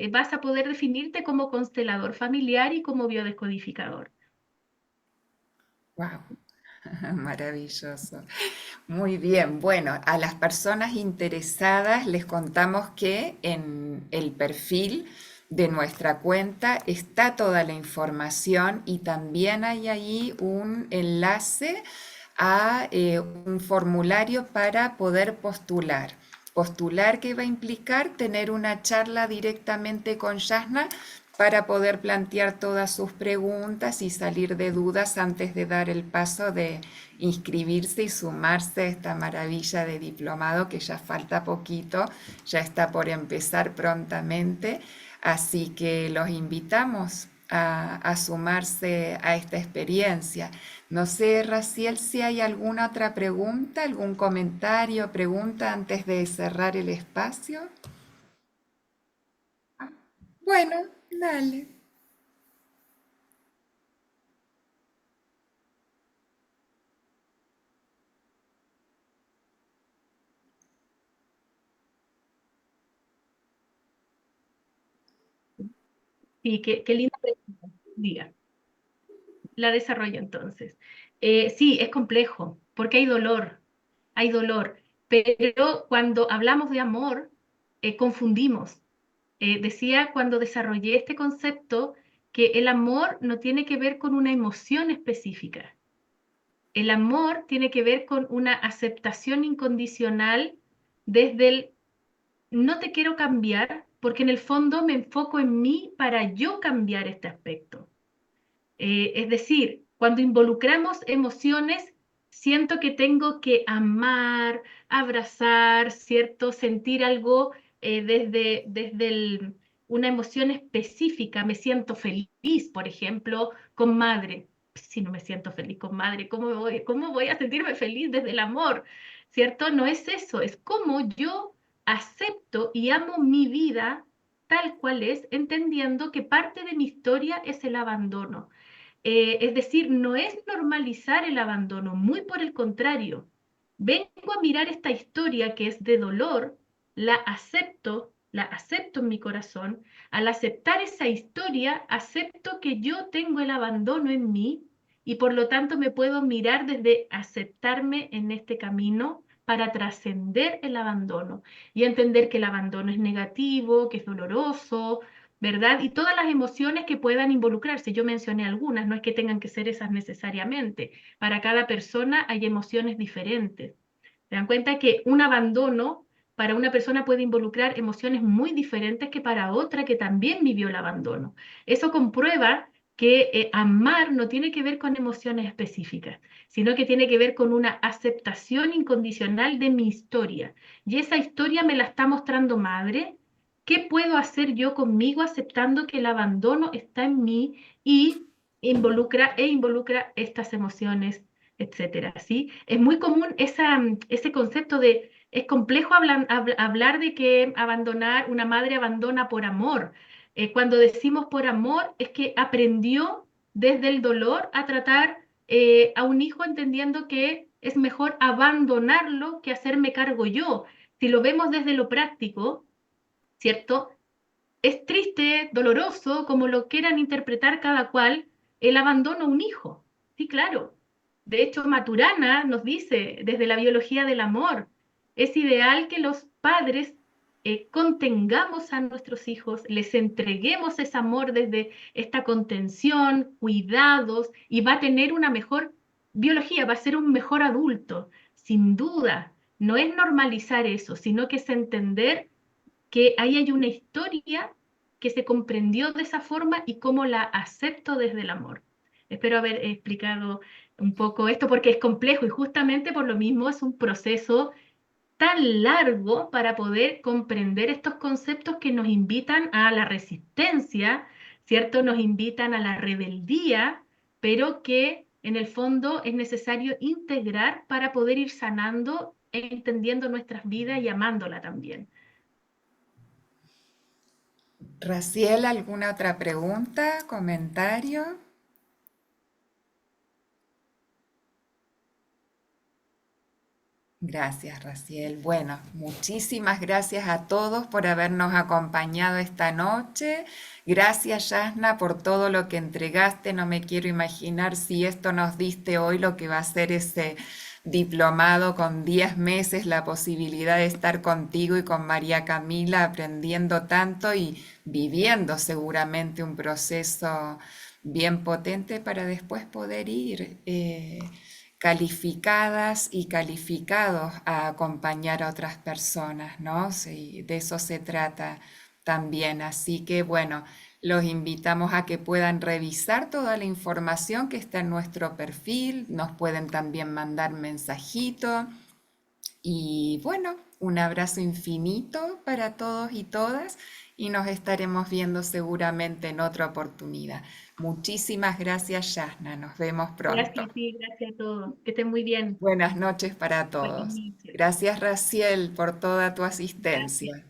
vas a poder definirte como constelador familiar y como biodescodificador. ¡Wow! Maravilloso. Muy bien. Bueno, a las personas interesadas les contamos que en el perfil de nuestra cuenta está toda la información y también hay ahí un enlace a un formulario para poder postular. Postular que va a implicar tener una charla directamente con Yasna para poder plantear todas sus preguntas y salir de dudas antes de dar el paso de inscribirse y sumarse a esta maravilla de diplomado que ya falta poquito, ya está por empezar prontamente, así que los invitamos a sumarse a esta experiencia. No sé, Raciel, si hay alguna otra pregunta, algún comentario, pregunta antes de cerrar el espacio. Bueno, dale. Sí, qué linda pregunta. Diga, la desarrollo entonces. Sí, es complejo, porque hay dolor. hay dolor, pero cuando hablamos de amor, confundimos. Decía cuando desarrollé este concepto que el amor no tiene que ver con una emoción específica. El amor tiene que ver con una aceptación incondicional desde el no te quiero cambiar, porque en el fondo me enfoco en mí para yo cambiar este aspecto. Es decir, cuando involucramos emociones, siento que tengo que amar, abrazar, ¿cierto? Sentir algo desde una emoción específica. Me siento feliz, por ejemplo, con madre. Si no me siento feliz con madre, cómo voy a sentirme feliz desde el amor? ¿Cierto? No es eso, es como yo acepto y amo mi vida tal cual es, entendiendo que parte de mi historia es el abandono. Es decir, no es normalizar el abandono, muy por el contrario. Vengo a mirar esta historia que es de dolor, la acepto en mi corazón. Al aceptar esa historia, acepto que yo tengo el abandono en mí y por lo tanto me puedo mirar desde aceptarme en este camino para trascender el abandono y entender que el abandono es negativo, que es doloroso, ¿verdad? Y todas las emociones que puedan involucrarse. Yo mencioné algunas, no es que tengan que ser esas necesariamente. Para cada persona hay emociones diferentes. ¿Se dan cuenta que un abandono para una persona puede involucrar emociones muy diferentes que para otra que también vivió el abandono? Eso comprueba que amar no tiene que ver con emociones específicas, sino que tiene que ver con una aceptación incondicional de mi historia. Y esa historia me la está mostrando madre. ¿Qué puedo hacer yo conmigo aceptando que el abandono está en mí y involucra estas emociones, etcétera? ¿Sí? Es muy común ese concepto de, es complejo hablar de que abandonar, una madre abandona por amor. Cuando decimos por amor es que aprendió desde el dolor a tratar a un hijo entendiendo que es mejor abandonarlo que hacerme cargo yo. Si lo vemos desde lo práctico, ¿cierto? Es triste, doloroso, como lo quieran interpretar cada cual, el abandono a un hijo. Sí, claro. De hecho, Maturana nos dice, desde la biología del amor, es ideal que los padres contengamos a nuestros hijos, les entreguemos ese amor desde esta contención, cuidados, y va a tener una mejor biología, va a ser un mejor adulto, sin duda. No es normalizar eso, sino que es entender que ahí hay una historia que se comprendió de esa forma y cómo la acepto desde el amor. Espero haber explicado un poco esto porque es complejo y justamente por lo mismo es un proceso tan largo para poder comprender estos conceptos que nos invitan a la resistencia, ¿cierto? Nos invitan a la rebeldía, pero que en el fondo es necesario integrar para poder ir sanando e entendiendo nuestras vidas y amándola también. Raciel, ¿alguna otra pregunta, comentario? Gracias, Raciel. Bueno, muchísimas gracias a todos por habernos acompañado esta noche. Gracias, Yasna, por todo lo que entregaste. No me quiero imaginar si esto nos diste hoy lo que va a ser ese diplomado con 10 meses, la posibilidad de estar contigo y con María Camila aprendiendo tanto y viviendo seguramente un proceso bien potente para después poder ir. Calificadas y calificados a acompañar a otras personas, ¿no? Sí, de eso se trata también. Así que bueno, los invitamos a que puedan revisar toda la información que está en nuestro perfil, nos pueden también mandar mensajito y bueno, un abrazo infinito para todos y todas y nos estaremos viendo seguramente en otra oportunidad. Muchísimas gracias, Yasna. Nos vemos pronto. Gracias, sí, gracias a todos. Que estén muy bien. Buenas noches para Buenas todos. noches. Gracias, Raciel, por toda tu Gracias. asistencia.